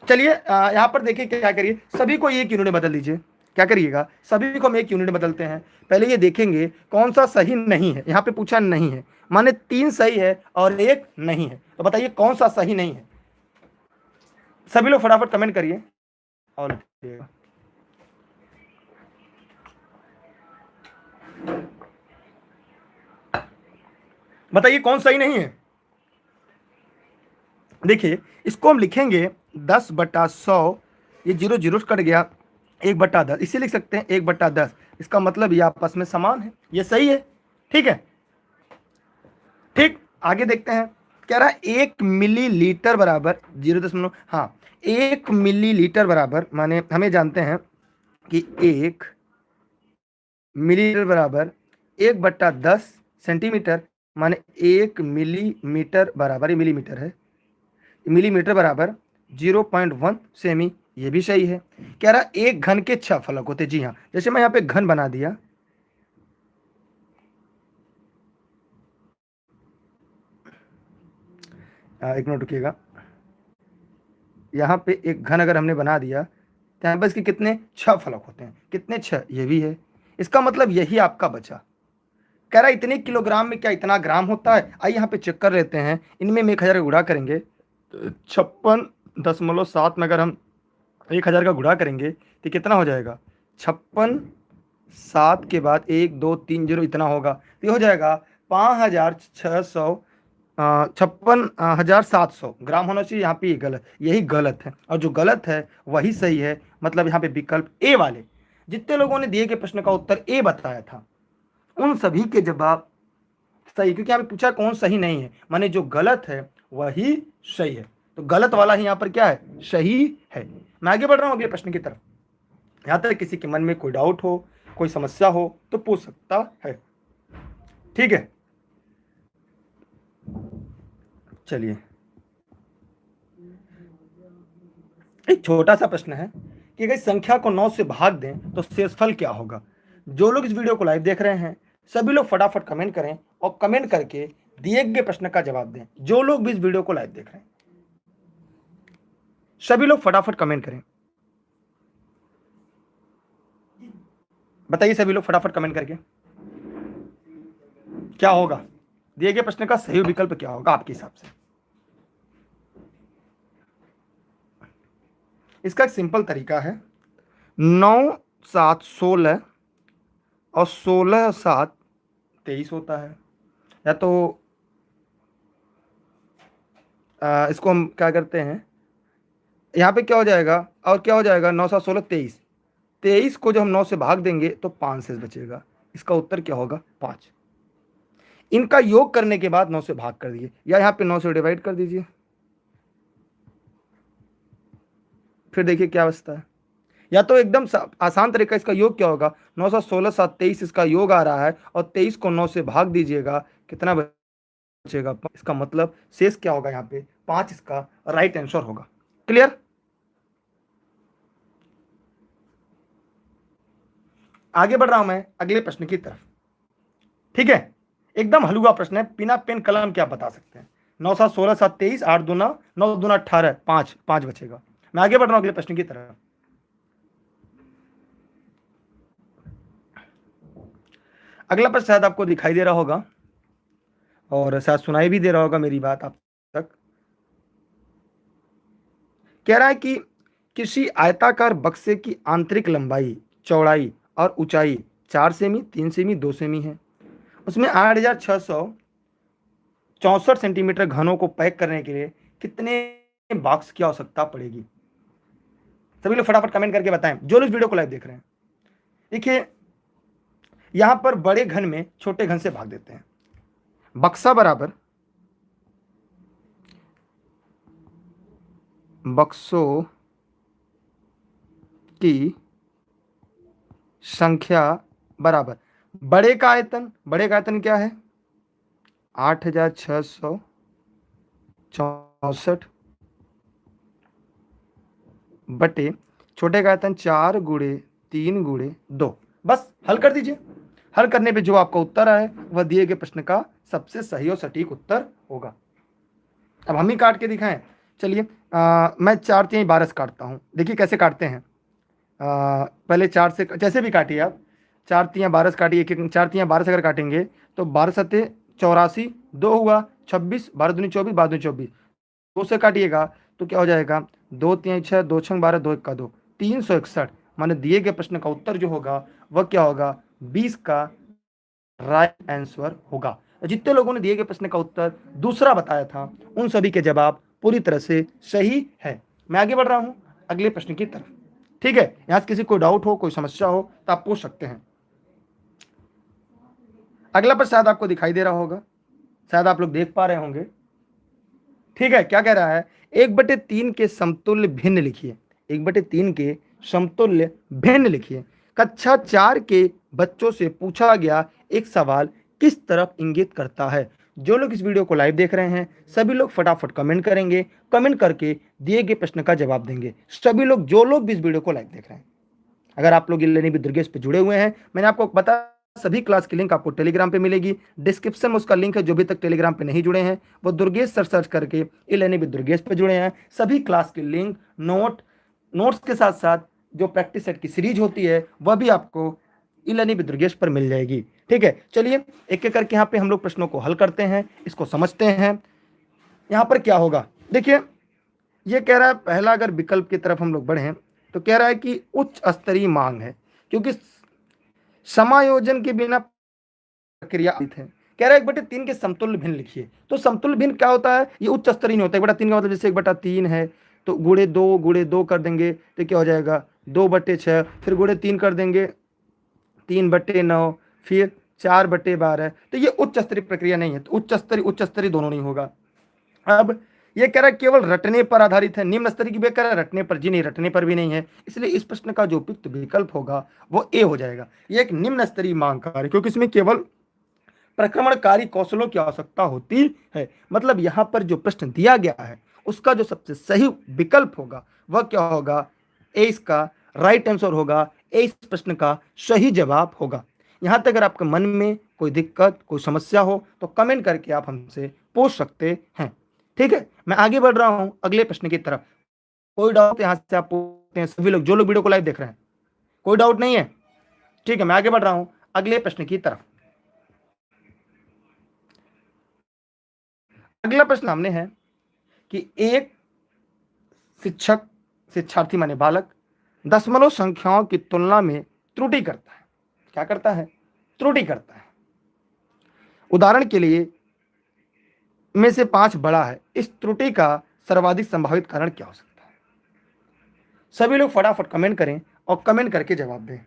चलिए यहाँ पर देखिए क्या करिए, सभी को एक यूनिट बदल दीजिए। क्या करिएगा, सभी को हम एक यूनिट बदलते हैं। पहले ये देखेंगे कौन सा सही नहीं है। यहाँ पे पूछा नहीं है, माने 3 सही है और 1 नहीं है, तो बताइए कौन सा सही नहीं है। सभी लोग फटाफट कमेंट करिए और बताइए कौन सही नहीं है। देखिए इसको हम लिखेंगे 10/100, ये 0 0 कट गया, 1/10, इसे लिख सकते हैं 1/10। इसका मतलब ये आपस में समान है, ये सही है। ठीक है, ठीक, आगे देखते हैं। कह रहा है 1 मिलीलीटर बराबर 0, हाँ 1 मिलीलीटर बराबर, माने हमें जानते हैं कि 1 मिलीलीटर बराबर 1/10 सेंटीमीटर, माने 1 मिलीमीटर बराबर, ये मिलीमीटर है, मिलीमीटर बराबर 0.1 सेमी, ये भी सही है। कह रहा एक घन के 6 फलक होते, जी हाँ, जैसे मैं यहाँ पे घन बना दिया, एक मिनट रुकिएगा, यहाँ पे एक घन अगर हमने बना दिया तो यहाँ पर इसके कितने 6 फलक होते हैं, कितने 6, ये भी है। इसका मतलब यही आपका बचा। कह रहा है इतने किलोग्राम में क्या इतना ग्राम होता है। आइए यहाँ पे चेक कर लेते हैं, इनमें हम 1000 का गुणा करेंगे तो 56.7 में अगर हम 1000 का गुणा करेंगे तो कितना हो जाएगा, 56 के बाद 1 2 3 0 इतना होगा, तो ये हो जाएगा 56,700 ग्राम होना चाहिए। यहाँ पे ये गलत, यही गलत है, और जो गलत है वही सही है। मतलब यहाँ पे विकल्प ए वाले जितने लोगों ने दिए गए प्रश्न का उत्तर ए बताया था उन सभी के जवाब सही, क्योंकि यहाँ पे पूछा कौन सही नहीं है, माने जो गलत है वही सही है। तो गलत वाला ही यहाँ पर क्या है, सही है। मैं आगे बढ़ रहा हूँ अगले प्रश्न की तरफ। यहाँ तक किसी के मन में कोई डाउट हो, कोई समस्या हो तो पूछ सकता है, ठीक है। चलिए, एक छोटा सा प्रश्न है कि अगर संख्या को 9 से भाग दें तो शेषफल क्या होगा। जो लोग इस वीडियो को लाइव देख रहे हैं सभी लोग फटाफट कमेंट करें और कमेंट करके दिए गए प्रश्न का जवाब दें। जो लोग भी इस वीडियो को लाइव देख रहे हैं सभी लोग फटाफट कमेंट करें, बताइए सभी लोग फटाफट कमेंट करके क्या होगा, दिए गए प्रश्न का सही विकल्प क्या होगा आपके हिसाब से। इसका एक सिंपल तरीका है, 9 7 16 और 16 7 23 होता है। या तो इसको हम क्या करते हैं, यहाँ पे क्या हो जाएगा और क्या हो जाएगा, 9 7 16 23, 23 को जब हम 9 से भाग देंगे तो 5 शेष बचेगा। इसका उत्तर क्या होगा, 5। इनका योग करने के बाद 9 से भाग कर दिए, या यहाँ पे 9 से डिवाइड कर दीजिए, फिर देखिए क्या बचता है। या तो एकदम आसान तरीका, इसका योग क्या होगा, 9 7 16 7 23 इसका योग आ रहा है और 23 को 9 से भाग दीजिएगा, कितना बचेगा, इसका मतलब शेष क्या होगा यहाँ पे 5, इसका राइट आंसर होगा। क्लियर। आगे बढ़ रहा हूं मैं अगले प्रश्न की तरफ, ठीक है। एकदम हलवा प्रश्न है, बिना पेन कलम क्या बता सकते हैं। 9 7 16 7 23, 8 दूना 9 दूना 18, 5 बचेगा। मैं आगे बढ़ रहा हूं अगले प्रश्न की तरफ। अगला प्रश्न शायद आपको दिखाई दे रहा होगा और शायद सुनाई भी दे रहा होगा मेरी बात आप तक। कह रहा है कि किसी आयताकार बक्से की आंतरिक लंबाई, चौड़ाई और ऊंचाई 4 सेमी, 3 सेमी, 2 सेमी है। उसमें 8664 सेंटीमीटर घनों को पैक करने के लिए कितने बॉक्स की आवश्यकता पड़ेगी। सभी लोग फटाफट कमेंट करके बताएं जो लोग वीडियो को लाइव देख रहे हैं। देखिए यहां पर बड़े घन में छोटे घन से भाग देते हैं। बक्सा बराबर बक्सों की संख्या बराबर बड़े का आयतन क्या है, 8664 बटे छोटे का आयतन 4 गुणे 3 गुणे 2। बस हल कर दीजिए। हल करने पे जो आपका उत्तर आए वह दिए गए प्रश्न का सबसे सही और सटीक उत्तर होगा। अब हम ही काट के दिखाएं। चलिए मैं 4 3 12 से काटता हूँ। देखिए कैसे काटते हैं। पहले 4 से जैसे भी काटिए आप, 4 3 12 से काटिए। 4 3 12 से अगर काटेंगे तो 12 सत्ते 84, 2 हुआ 26, 12 दूनी 24, 12 दूनी 24, 2 से काटिएगा तो क्या हो जाएगा, 2 3 6, 2 6 12, 2 1 का 2, 361। माने दिए गए प्रश्न का उत्तर जो होगा वह क्या होगा, 20 का राइट आंसर होगा। जितने लोगों ने दिए गए प्रश्न का उत्तर दूसरा बताया था उन सभी के जवाब पूरी तरह से सही है। मैं आगे बढ़ रहा हूं अगले प्रश्न की तरफ, ठीक है। यहां से किसी को डाउट हो, कोई समस्या हो तो आप पूछ सकते हैं। अगला प्रश्न शायद आपको दिखाई दे रहा होगा, शायद आप लोग देख पा रहे होंगे, ठीक है। क्या कह रहा है, 1/3 के समतुल्य भिन्न लिखिए। 1/3 के समतुल्य भिन्न लिखिए। कक्षा 4 के बच्चों से पूछा गया एक सवाल किस तरफ इंगित करता है। जो लोग इस वीडियो को लाइव देख रहे हैं सभी लोग फटाफट कमेंट करेंगे, कमेंट करके दिए गए प्रश्न का जवाब देंगे। सभी लोग, जो लोग भी इस वीडियो को लाइव देख रहे हैं, अगर आप लोग इलेनी दुर्गेश पे जुड़े हुए हैं, मैंने आपको बता सभी क्लास की लिंक आपको टेलीग्राम पे मिलेगी। डिस्क्रिप्शन में उसका लिंक है। जो भी तक टेलीग्राम पे नहीं जुड़े हैं वो दुर्गेश सर्च करके इलेनी दुर्गेश पे जुड़े हैं। सभी क्लास की लिंक, नोट्स के साथ साथ जो प्रैक्टिस सेट की सीरीज होती है वह भी आपको ई लर्निंग विद दुर्गेश पर मिल जाएगी। ठीक है, चलिए एक एक करके यहाँ पे हम लोग प्रश्नों को हल करते हैं, इसको समझते हैं। यहाँ पर क्या होगा, देखिए ये कह रहा है पहला, अगर विकल्प की तरफ हम लोग बढ़े तो कह रहा है कि उच्च स्तरीय मांग है, क्योंकि समायोजन के बिना प्रक्रिया है। कह रहा है 1/3 के समतुल्य भिन्न लिखिए। तो समतुल्य भिन्न क्या होता है, ये उच्च स्तरीय नहीं होता। 1/3 का मतलब जैसे 1/3 है तो गुणे दो कर देंगे तो क्या हो जाएगा 2/6, फिर गुणे 3 कर देंगे 3/9, फिर 4/12। तो ये उच्च स्तरीय प्रक्रिया नहीं है, तो उच्च स्तरीय दोनों नहीं होगा। अब ये कह रहा है केवल रटने पर आधारित है, निम्न स्तरीय की भी कह रहा है रटने पर, जी नहीं, रटने पर भी नहीं है। इसलिए इस प्रश्न का जो उपयुक्त विकल्प होगा वो ए हो जाएगा। ये एक निम्न स्तरीय मांग कार्य है, क्योंकि इसमें केवल प्रक्रमणकारी कौशलों की आवश्यकता होती है। मतलब यहाँ पर जो प्रश्न दिया गया है उसका जो सबसे सही विकल्प होगा वह क्या होगा, ए इसका राइट आंसर होगा, ए इस प्रश्न का सही जवाब होगा। यहाँ तक अगर आपके मन में कोई दिक्कत, कोई समस्या हो तो कमेंट करके आप हमसे पूछ सकते हैं। ठीक है, मैं आगे बढ़ रहा हूँ अगले प्रश्न की तरफ। कोई डाउट यहाँ से आप पूछते हैं, सभी लोग जो लोग वीडियो को लाइव देख रहे हैं, कोई डाउट नहीं है? ठीक है, मैं आगे बढ़ रहा हूँ अगले प्रश्न की तरफ। अगला प्रश्न हमने है कि एक शिक्षक, शिक्षार्थी माने बालक, दशमलव संख्याओं की तुलना में त्रुटि करता है। क्या करता है? त्रुटि करता है। उदाहरण के लिए में से 5 बड़ा है, इस त्रुटि का सर्वाधिक संभावित कारण क्या हो सकता है? सभी लोग फटाफट कमेंट करें और कमेंट करके जवाब दें।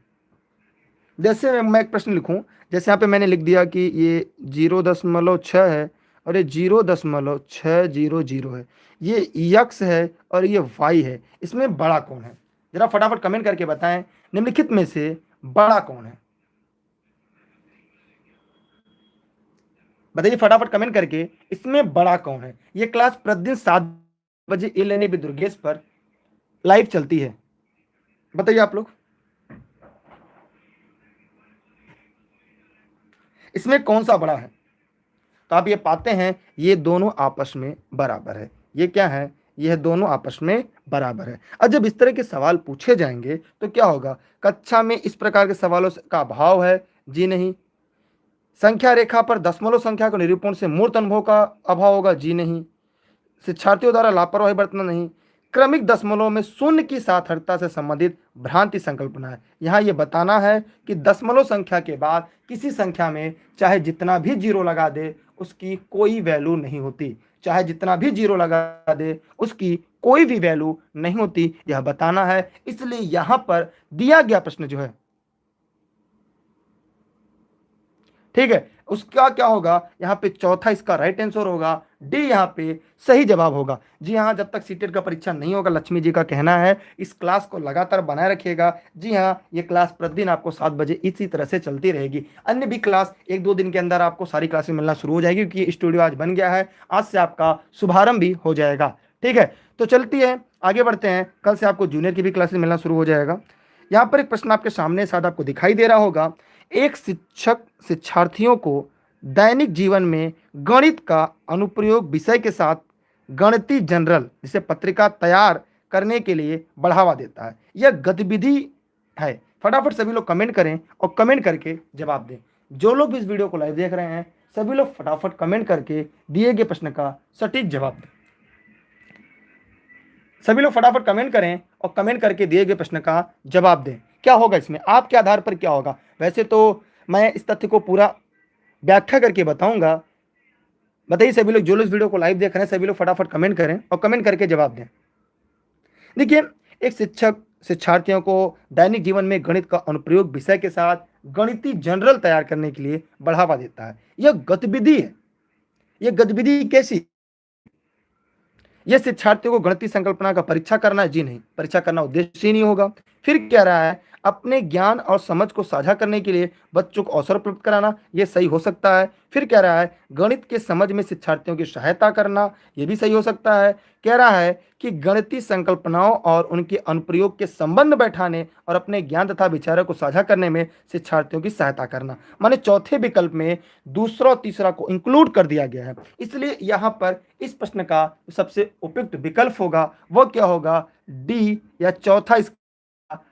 जैसे मैं एक प्रश्न लिखूं, जैसे यहाँ पे मैंने लिख दिया कि ये 0.6 है और ये 0.600 है, ये यक्स है और ये वाई है, इसमें बड़ा कौन है? जरा फटाफट कमेंट करके बताएं, निम्नलिखित में से बड़ा कौन है? बताइए फटाफट कमेंट करके, इसमें बड़ा कौन है? ये क्लास प्रतिदिन 7 बजे ई लर्निंग विद दुर्गेश पर लाइव चलती है। बताइए आप लोग, इसमें कौन सा बड़ा है? तो आप ये पाते हैं ये दोनों आपस में बराबर है। ये क्या है? यह दोनों आपस में बराबर है। और जब इस तरह के सवाल पूछे जाएंगे तो क्या होगा, कक्षा में इस प्रकार के सवालों का अभाव है? जी नहीं। संख्या रेखा पर दशमलव संख्या के निरूपण से मूर्त अनुभव का अभाव होगा? जी नहीं। शिक्षार्थियों द्वारा लापरवाही बरतना नहीं। क्रमिक दशमलव में शून्य की सार्थकता से संबंधित भ्रांति संकल्पना है। यहाँ ये बताना है कि दशमलव संख्या के बाद किसी संख्या में चाहे जितना भी जीरो लगा दे उसकी कोई वैल्यू नहीं होती, चाहे जितना भी जीरो लगा दे उसकी कोई भी वैल्यू नहीं होती, यह बताना है। इसलिए यहाँ पर दिया गया प्रश्न जो है, ठीक है, उसका क्या होगा, यहाँ पे चौथा इसका राइट आंसर होगा, डी यहाँ पे सही जवाब होगा। जी हाँ, जब तक सीटेट का परीक्षा नहीं होगा, लक्ष्मी जी का कहना है इस क्लास को लगातार बनाए रखिएगा। जी हाँ, ये क्लास प्रतिदिन आपको 7 बजे इसी तरह से चलती रहेगी। अन्य भी क्लास 1-2 दिन के अंदर आपको सारी क्लासेस मिलना शुरू हो जाएगी, क्योंकि स्टूडियो आज बन गया है, आज से आपका शुभारंभ भी हो जाएगा। ठीक है, तो चलती है, आगे बढ़ते हैं। कल से आपको जूनियर की भी क्लासेस मिलना शुरू हो जाएगा। यहाँ पर एक प्रश्न आपके सामने शायद आपको दिखाई दे रहा होगा, एक शिक्षक शिक्षार्थियों को दैनिक जीवन में गणित का अनुप्रयोग विषय के साथ गणितीय जनरल जिसे पत्रिका तैयार करने के लिए बढ़ावा देता है। यह गतिविधि है। फटाफट सभी लोग कमेंट करें और कमेंट करके जवाब दें। जो लोग भी इस वीडियो को लाइव देख रहे हैं सभी लोग फटाफट कमेंट करके दिए गए प्रश्न का सटीक जवाब दें। सभी लोग फटाफट कमेंट करें और कमेंट करके दिए गए प्रश्न का जवाब दें। क्या होगा इसमें, आपके आधार पर क्या होगा? वैसे तो मैं इस तथ्य को पूरा व्याख्या करके बताऊंगा। बताइए सभी लोग, जो लोग वीडियो को लाइव देख रहे हैं सभी लोग फटाफट कमेंट करें और कमेंट करके जवाब दें। देखिए, एक शिक्षक शिक्षार्थियों को दैनिक जीवन में गणित का अनुप्रयोग विषय के साथ गणितीय जनरल तैयार करने के लिए बढ़ावा देता है। यह गतिविधि है। यह गतिविधि कैसी? यह शिक्षार्थियों को गणितीय संकल्पना का परीक्षा करना है? जी नहीं, परीक्षा करना उद्देश्य ही नहीं होगा। फिर कह रहा है अपने ज्ञान और समझ को साझा करने के लिए बच्चों को अवसर उपलब्ध कराना, यह सही हो सकता है। फिर कह रहा है गणित के समझ में शिक्षार्थियों की सहायता करना, यह भी सही हो सकता है। कह रहा है कि गणितीय संकल्पनाओं और उनके अनुप्रयोग के संबंध बैठाने और अपने ज्ञान तथा विचारों को साझा करने में शिक्षार्थियों की सहायता करना। माने चौथे विकल्प में दूसरा और तीसरा को इंक्लूड कर दिया गया है। इसलिए यहाँ पर इस प्रश्न का सबसे उपयुक्त विकल्प होगा वह क्या होगा, डी या चौथा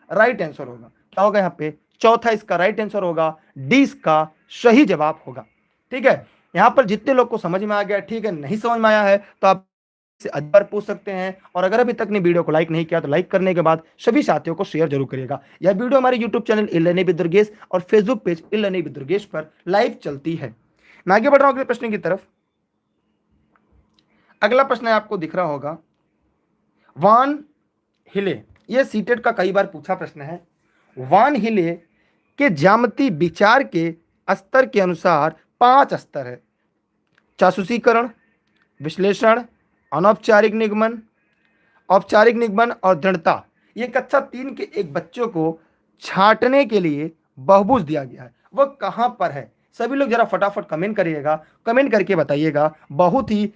राइट आंसर होगा। क्या होगा यहाँ पे? चौथा इसका राइट आंसर होगा, डी इसका सही जवाब होगा। ठीक है, यहाँ पर जितने लोग को समझ में आ गया ठीक है, नहीं समझ में आया है तो आप से अदर पूछ सकते हैं। और अगर अभी तक ने वीडियो को लाइक नहीं किया तो लाइक करने के बाद सभी साथियों को शेयर जरूर करिएगा। यह वीडियो हमारे यूट्यूब चैनल इलर्निंग विद दुर्गेश और फेसबुक पेज इलर्निंग विद दुर्गेश पर लाइव चलती है। मैं आगे बढ़ रहा हूं अगले प्रश्न की तरफ। अगला प्रश्न आपको दिख रहा होगा, वान हिले, यह सीटेट का कई बार पूछा प्रश्न है। वान हिले के ज्यामिति विचार के स्तर के अनुसार 5 स्तर है: चासूसीकरण, विश्लेषण, अनौपचारिक निगमन, औपचारिक निगमन और दृढ़ता। ये कक्षा 3 के एक बच्चों को छांटने के लिए बहुभुज दिया गया है, वह कहां पर है? सभी लोग जरा फटाफट कमेंट करिएगा, कमेंट करके बताइएगा। बहुत ही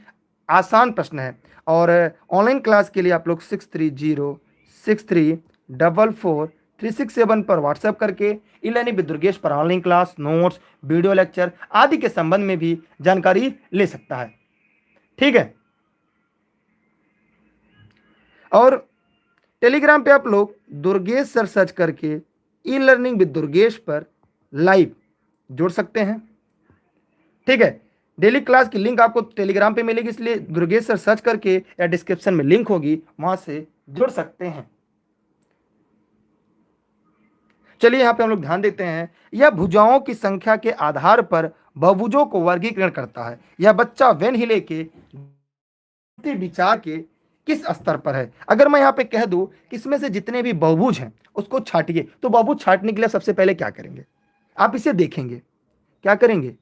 आसान प्रश्न है। और ऑनलाइन क्लास के लिए आप लोग 6306344367 पर व्हाट्सएप करके इलर्निंग विद दुर्गेश पर online class, notes, video lecture आदि के संबंध में भी जानकारी ले सकता है। ठीक है, और टेलीग्राम पे आप लोग दुर्गेश सर सर्च करके ई लर्निंग विद दुर्गेश पर लाइव जुड़ सकते हैं। ठीक है, डेली क्लास की लिंक आपको टेलीग्राम पे मिलेगी, इसलिए दुर्गेश सर सर्च करके या डिस्क्रिप्शन में लिंक होगी, वहां से जुड़ सकते हैं। चलिए यहां पे हम लोग ध्यान देते हैं, यह भुजाओं की संख्या के आधार पर बहुभुजों को वर्गीकरण करता है। यह बच्चा वेन हिले के विचार के किस स्तर पर है? अगर मैं यहाँ पे कह दूं कि इसमें से जितने भी बहुभुज हैं उसको छांटिए, तो बहुभुज छांटने के लिए सबसे पहले क्या करेंगे? आप इसे देखेंगे, क्या करेंगे?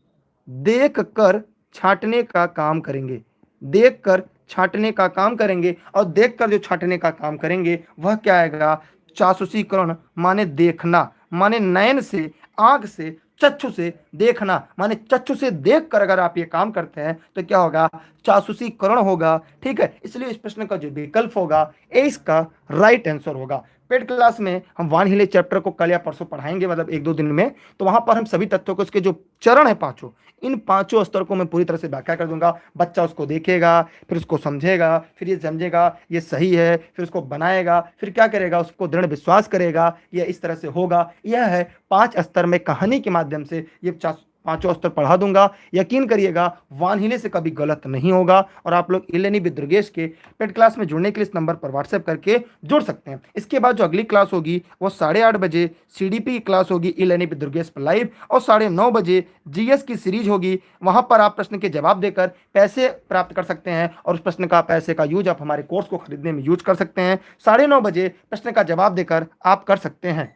देख कर छांटने का काम करेंगे, देख कर छांटने का काम करेंगे। और देख कर जो छांटने का काम करेंगे वह क्या आएगा? चासूसीकरण माने देखना, माने नयन से, आंख से, चक्षु से देखना, माने चक्षु से देख कर अगर आप ये काम करते हैं तो क्या होगा? चासूसीकरण होगा। ठीक है, इसलिए इस प्रश्न का जो विकल्प होगा ए इसका राइट आंसर होगा। पेड क्लास में हम वान हिले चैप्टर को कल या परसों पढ़ाएंगे, मतलब 1-2 दिन में, तो वहां पर हम सभी तत्वों को, उसके जो चरण है पांचों, इन पांचों स्तर को मैं पूरी तरह से व्याख्या कर दूंगा। बच्चा उसको देखेगा, फिर उसको समझेगा, फिर ये समझेगा ये सही है, फिर उसको बनाएगा, फिर क्या करेगा? उसको दृढ़ विश्वास करेगा, यह इस तरह से होगा। यह है 5 स्तर में कहानी के माध्यम से ये पांचों स्तर पढ़ा दूंगा। यकीन करिएगा वान हिले से कभी गलत नहीं होगा। और आप लोग इलर्निंग विद दुर्गेश के पेड क्लास में जुड़ने के लिए इस नंबर पर व्हाट्सएप करके जुड़ सकते हैं। इसके बाद जो अगली क्लास होगी वो 8:30 बजे सीडीपी की क्लास होगी इलर्निंग विद दुर्गेश पर लाइव, और 9:30 बजे जीएस की सीरीज होगी। वहां पर आप प्रश्न के जवाब देकर पैसे प्राप्त कर सकते हैं, और उस प्रश्न का पैसे का यूज आप हमारे कोर्स को खरीदने में यूज कर सकते हैं। 9:30 बजे प्रश्न का जवाब देकर आप कर सकते हैं।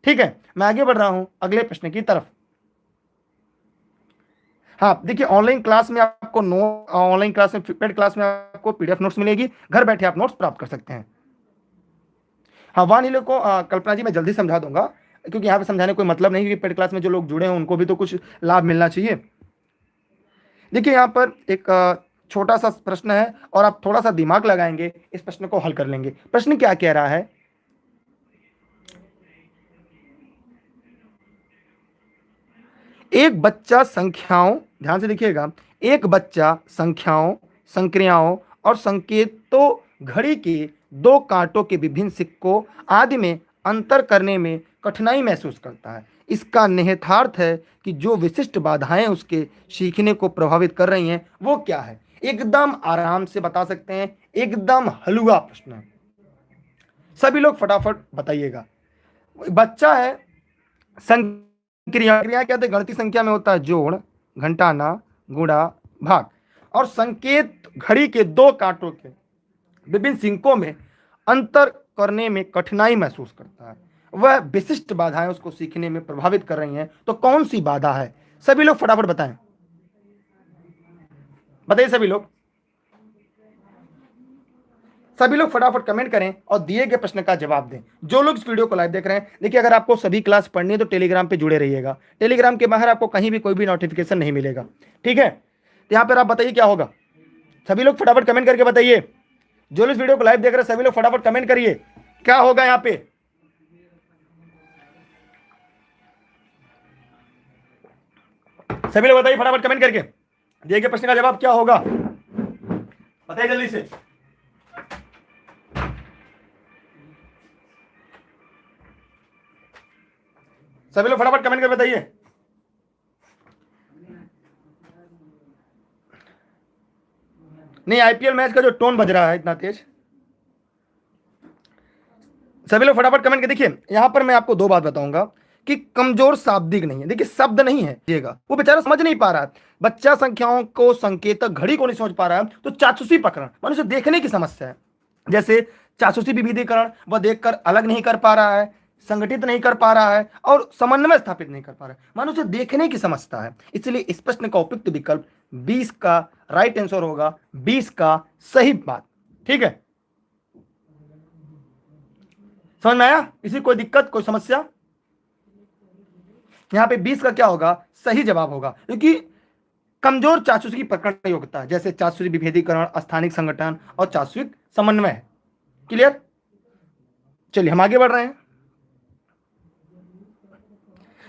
ठीक है, मैं आगे बढ़ रहा हूं अगले प्रश्न की तरफ। हाँ देखिए, ऑनलाइन क्लास में आपको ऑनलाइन क्लास में, पेड क्लास में आपको पीडीएफ नोट्स मिलेगी, घर बैठे आप नोट्स प्राप्त कर सकते हैं। हाँ, वान हिले को कल्पना जी मैं जल्दी समझा दूंगा, क्योंकि यहाँ पे समझाने कोई मतलब नहीं, क्योंकि पेड क्लास में जो लोग जुड़े हैं उनको भी तो कुछ लाभ मिलना चाहिए। देखिए यहाँ पर एक छोटा सा प्रश्न है, और आप थोड़ा सा दिमाग लगाएंगे इस प्रश्न को हल कर लेंगे। प्रश्न क्या कह रहा है? एक बच्चा संख्याओं, ध्यान से देखिएगा, एक बच्चा संख्याओं, संक्रियाओं और संकेतों, घड़ी के 2 कांटों के विभिन्न सिक्कों आदि में अंतर करने में कठिनाई महसूस करता है। इसका निहितार्थ है कि जो विशिष्ट बाधाएं उसके सीखने को प्रभावित कर रही हैं वो क्या है? एकदम आराम से बता सकते हैं, एकदम हलवा प्रश्न है। सभी लोग फटाफट बताइएगा। बच्चा है, क्रिया क्या होता है? गणितीय संख्या में होता है जोड़, घटाना, गुणा, भाग। और संकेत घड़ी के 2 कांटों के विभिन्न सिक्कों में अंतर करने में कठिनाई महसूस करता है। वह विशिष्ट बाधाएं उसको सीखने में प्रभावित कर रही हैं, तो कौन सी बाधा है? सभी लोग फटाफट बताएं, बताइए सभी लोग, सभी लोग फटाफट कमेंट करें और दिए गए प्रश्न का जवाब दें। जो लोग इस वीडियो को लाइव देख रहे हैं, देखिए अगर आपको सभी क्लास पढ़नी है तो टेलीग्राम पे जुड़े रहिएगा। टेलीग्राम के बाहर आपको कहीं भी कोई भी नोटिफिकेशन नहीं मिलेगा। ठीक है, तो यहाँ पर आप बताइए क्या होगा। सभी लोग फटाफट कमेंट करके बताइए। जो लोग इस वीडियो को लाइव देख रहे हैं सभी लोग फटाफट कमेंट करिए, क्या होगा यहाँ पे? सभी लोग बताइए फटाफट कमेंट करके, दिए गए प्रश्न का जवाब क्या होगा? बताइए जल्दी से। सभी लोग फटाफट कमेंट कर बताइए। नहीं, आईपीएल मैच का जो टोन बज रहा है इतना तेज। सभी लोग फटाफट कमेंट कर। देखिए यहां पर मैं आपको दो बात बताऊंगा कि कमजोर शाब्दिक नहीं है। देखिए शब्द नहीं है देखिएगा, वो बेचारा समझ नहीं पा रहा है, बच्चा संख्याओं को संकेतक घड़ी को नहीं समझ पा रहा है, तो चाचुसी पकड़न मनुष्य देखने की समस्या है। जैसे चाचुसी विभेदीकरण वह देखकर अलग नहीं कर पा रहा है, संगठित नहीं कर पा रहा है और समन्वय स्थापित नहीं कर पा रहा है, मनुष्य देखने की समझता है। इसलिए इस प्रश्न का उपयुक्त विकल्प 20 का राइट आंसर होगा, 20 का सही बात। ठीक है, समझ में आया? इसी कोई दिक्कत कोई समस्या? यहां पे 20 का क्या होगा, सही जवाब होगा, क्योंकि कमजोर चाचुसी की पकड़ योग्यता है, जैसे चाचुसी विभेदीकरण, स्थानिक संगठन और चाचुसिक समन्वय। क्लियर? चलिए हम आगे बढ़ रहे हैं।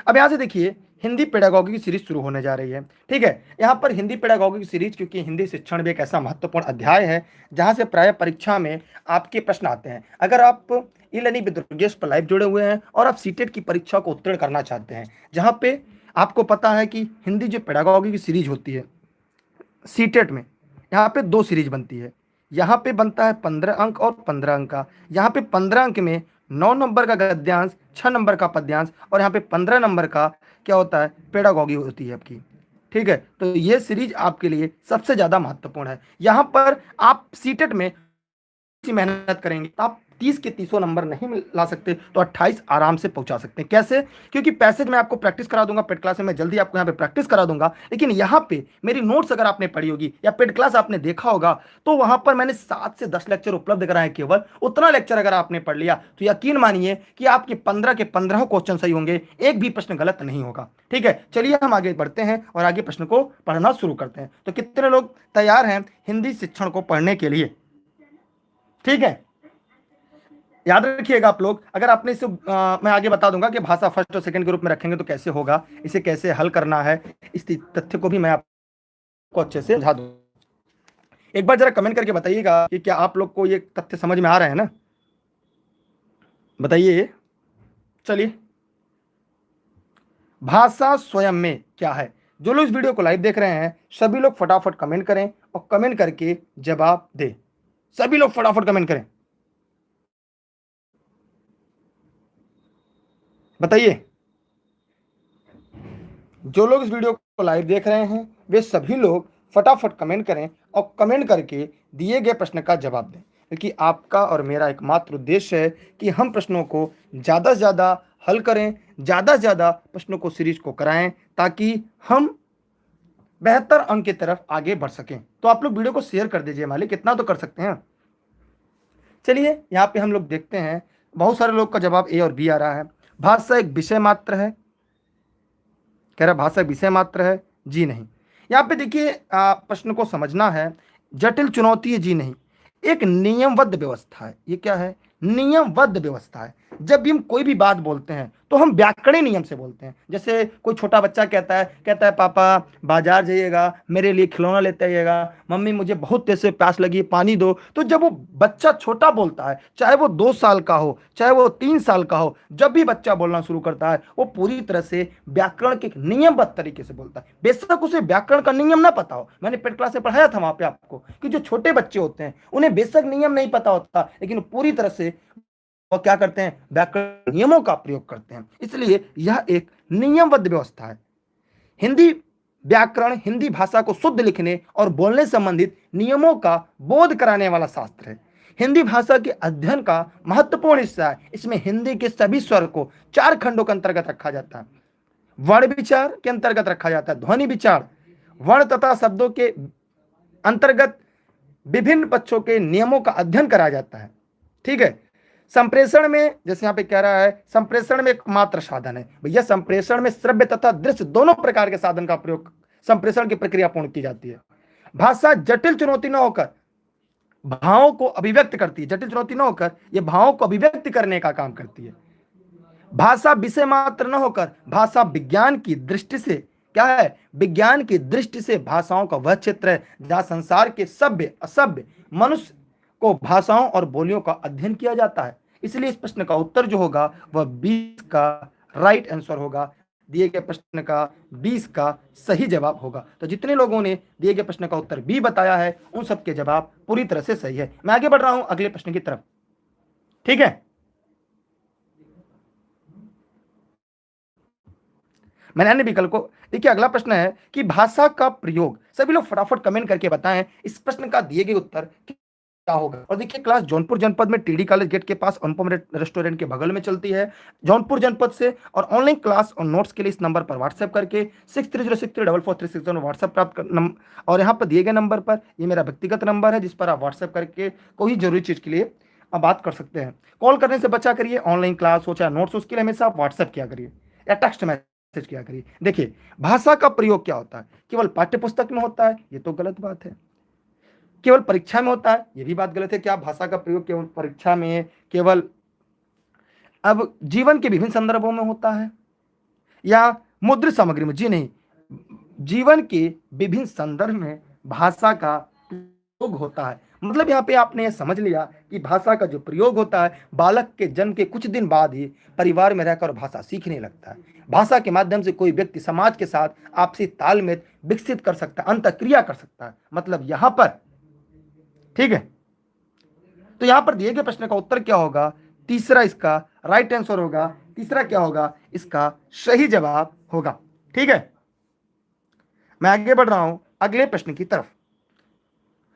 अब यहां से देखिए हिंदी पेडागॉगी की सीरीज शुरू होने जा रही है। ठीक है, यहां पर हिंदी पेडागॉगी की सीरीज, क्योंकि हिंदी शिक्षण भी एक ऐसा महत्वपूर्ण अध्याय है जहां से प्राय परीक्षा में आपके प्रश्न आते हैं। अगर आप ई लर्निंग विद दुर्गेश पर लाइव जुड़े हुए हैं और आप सीटेट की परीक्षा को उत्तीर्ण करना चाहते हैं, जहां पे आपको पता है कि हिंदी जो पेडागॉगी की सीरीज होती है सीटेट में, यहाँ पे दो सीरीज बनती है। यहाँ पे बनता है 15 अंक और 15 अंक का। यहाँ पे 15 अंक में 9 नंबर का गद्यांश, 6 नंबर का पद्यांश और यहाँ पे 15 नंबर का क्या होता है, पेडागॉगी होती है आपकी। ठीक है, तो ये सीरीज आपके लिए सबसे ज्यादा महत्वपूर्ण है। यहाँ पर आप सीटेट में मेहनत करेंगे तो आप 30 के 30 नंबर नहीं ला सकते, तो 28 आराम से पहुंचा सकते हैं। कैसे? क्योंकि पैसेज में आपको प्रैक्टिस करा दूंगा, पेड क्लास में मैं जल्दी आपको यहाँ पे प्रैक्टिस करा दूंगा, लेकिन यहाँ पे मेरी नोट्स अगर आपने पढ़ी होगी या पेड क्लास आपने देखा होगा तो वहां पर मैंने 7 से 10 लेक्चर उपलब्ध कराए। केवल उतना लेक्चर अगर आपने पढ़ लिया तो यकीन मानिए कि आपके 15 के 15 क्वेश्चन सही होंगे, एक भी प्रश्न गलत नहीं होगा। ठीक है, चलिए हम आगे बढ़ते हैं और आगे प्रश्न को पढ़ना शुरू करते हैं। तो कितने लोग तैयार हैं हिंदी शिक्षण को पढ़ने के लिए? ठीक है, याद रखिएगा आप लोग, अगर आपने इसे मैं आगे बता दूंगा कि भाषा फर्स्ट और सेकंड के रूप में रखेंगे तो कैसे होगा, इसे कैसे हल करना है, इस तथ्य को भी मैं आपको अच्छे से समझा दूं। एक बार जरा कमेंट करके बताइएगा कि क्या आप लोग को ये तथ्य समझ में आ रहे हैं ना, बताइए। चलिए, भाषा स्वयं में क्या है? जो लोग इस वीडियो को लाइव देख रहे हैं सभी लोग फटाफट कमेंट करें और कमेंट करके जवाब दें। सभी लोग फटाफट कमेंट करें, बताइए। जो लोग इस वीडियो को लाइव देख रहे हैं वे सभी लोग फटाफट कमेंट करें और कमेंट करके दिए गए प्रश्न का जवाब दें, क्योंकि आपका और मेरा एकमात्र उद्देश्य है कि हम प्रश्नों को ज़्यादा से ज़्यादा हल करें, ज़्यादा से ज़्यादा प्रश्नों को सीरीज को कराएं ताकि हम बेहतर अंक की तरफ आगे बढ़ सकें। तो आप लोग वीडियो को शेयर कर दीजिए मालिक, इतना तो कर सकते हैं। चलिए यहाँ पे हम लोग देखते हैं, बहुत सारे लोग का जवाब ए और बी आ रहा है। भाषा एक विषय मात्र है, कह रहा भाषा एक विषय मात्र है, जी नहीं। यहाँ पे देखिए प्रश्न को समझना है, जटिल चुनौती है, जी नहीं। एक नियमबद्ध व्यवस्था है, ये क्या है, नियमबद्ध व्यवस्था है। जब भी हम कोई भी बात बोलते हैं तो हम व्याकरणिक नियम से बोलते हैं। जैसे कोई छोटा बच्चा कहता है पापा बाजार जाइएगा, मेरे लिए खिलौना लेते आइएगा, मम्मी मुझे बहुत तेज से प्यास लगी पानी दो। तो जब वो बच्चा छोटा बोलता है, चाहे वो 2 साल का हो चाहे वो 3 साल का हो, जब भी बच्चा बोलना शुरू करता है वो पूरी तरह से व्याकरण के नियमबद्ध तरीके से बोलता है। बेशक उसे व्याकरण का नियम ना पता हो, मैंने पेड क्लास में पढ़ाया था वहां पे आपको कि जो छोटे बच्चे होते हैं उन्हें बेशक नियम नहीं पता होता, लेकिन पूरी तरह से वो क्या करते हैं, व्याकरण नियमों का प्रयोग करते हैं। इसलिए यह एक नियमबद्ध व्यवस्था है। हिंदी व्याकरण हिंदी भाषा को शुद्ध लिखने और बोलने संबंधित नियमों का बोध कराने वाला शास्त्र है। हिंदी भाषा के अध्ययन का महत्वपूर्ण हिस्सा है। इसमें हिंदी के सभी स्वर को 4 खंडों के अंतर्गत रखा जाता है। वर्ण विचार के अंतर्गत रखा जाता है, ध्वनि विचार, वर्ण तथा शब्दों के अंतर्गत विभिन्न पक्षों के नियमों का अध्ययन कराया जाता है। ठीक है, संप्रेषण में, जैसे यहाँ पे कह रहा है संप्रेषण में एक मात्र साधन है भैया, संप्रेषण में श्रव्य तथा दृश्य दोनों प्रकार के साधन का प्रयोग संप्रेषण की प्रक्रिया पूर्ण की जाती है। भाषा जटिल चुनौती न होकर भावों को अभिव्यक्त करती है, जटिल चुनौती न होकर यह भावों को अभिव्यक्त करने का काम करती है। भाषा विषय मात्र न होकर भाषा विज्ञान की दृष्टि से क्या है, विज्ञान की दृष्टि से भाषाओं का वह क्षेत्र है जहां संसार के सभ्य असभ्य मनुष्य को भाषाओं और बोलियों का अध्ययन किया जाता है। इसलिए इस प्रश्न का उत्तर जो होगा वह 20 का राइट आंसर होगा। दिए गए प्रश्न का 20 का सही जवाब होगा। तो जितने लोगों ने दिए गए प्रश्न का उत्तर बी बताया है उन सबके जवाब पूरी तरह से सही है। मैं आगे बढ़ रहा हूं अगले प्रश्न की तरफ। ठीक है, मैंने अन्य विकल्प को देखिए। अगला प्रश्न है कि भाषा का प्रयोग, सभी लोग फटाफट कमेंट करके बताएं इस प्रश्न का दिए गए उत्तर क्या होगा। और देखिए क्लास जौनपुर जनपद में टीडी कॉलेज गेट के पास अनुपम रेस्टोरेंट के बगल में चलती है जौनपुर जनपद से। और ऑनलाइन क्लास और नोट्स के लिए इस नंबर पर व्हाट्सएप करके 6306344361 व्हाट्सएप प्राप्त कर और यहाँ पर दिए गए नंबर पर, ये मेरा व्यक्तिगत नंबर है जिस पर आप व्हाट्सएप करके कोई जरूरी चीज के लिए आप बात कर सकते हैं। कॉल करने से बचा करिए, ऑनलाइन क्लास हो चाहे नोट्स, उसके लिए हमेशा आप व्हाट्सएप किया करिए या टेक्स्ट मैसेज किया करिए। देखिए भाषा का प्रयोग क्या होता है, केवल पाठ्य पुस्तक में होता है, ये तो गलत बात है। केवल परीक्षा में होता है, ये भी बात गलत है। क्या भाषा का प्रयोग केवल परीक्षा में, केवल अब जीवन के विभिन्न संदर्भों में होता है या मुद्रित सामग्री में? जी नहीं, जीवन के विभिन्न संदर्भ में भाषा का प्रयोग होता है। मतलब यहाँ पे आपने ये समझ लिया कि भाषा का जो प्रयोग होता है बालक के जन्म के कुछ दिन बाद ही परिवार में रहकर भाषा सीखने लगता है। भाषा के माध्यम से कोई व्यक्ति समाज के साथ आपसी तालमेल विकसित कर सकता है, अंतःक्रिया कर सकता है। मतलब यहाँ पर, ठीक है, तो यहां पर दिए गए प्रश्न का उत्तर क्या होगा? तीसरा इसका राइट आंसर होगा। तीसरा क्या होगा? इसका सही जवाब होगा। ठीक है, मैं आगे बढ़ रहा हूं अगले प्रश्न की तरफ।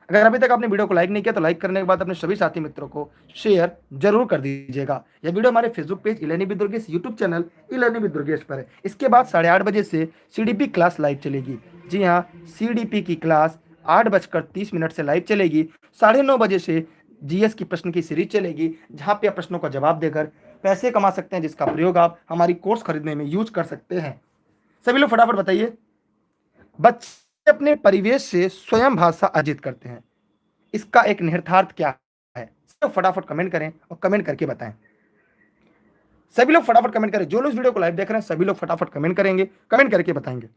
अगर अभी तक आपने वीडियो को लाइक नहीं किया तो लाइक करने के बाद अपने सभी साथी मित्रों को शेयर जरूर कर दीजिएगा। यह वीडियो हमारे Facebook page e-learning with Durgesh, YouTube channel e-learning with Durgesh पर है। इसके बाद 8:30 बजे से सीडीपी क्लास लाइव चलेगी। जी हाँ, सीडीपी की क्लास 8:30 से लाइव चलेगी। 9:30 बजे से जीएस की प्रश्न की सीरीज चलेगी जहाँ पे आप प्रश्नों का जवाब देकर पैसे कमा सकते हैं, जिसका प्रयोग आप हमारी कोर्स खरीदने में यूज कर सकते हैं। सभी लोग फटाफट बताइए, बच्चे अपने परिवेश से स्वयं भाषा अर्जित करते हैं, इसका एक निहितार्थ क्या है? सब फटाफट कमेंट करें और कमेंट करके बताएं। सभी लोग फटाफट कमेंट करें। जो लोग वीडियो को लाइव देख रहे हैं सभी लोग फटाफट कमेंट करेंगे, कमेंट करके बताएंगे।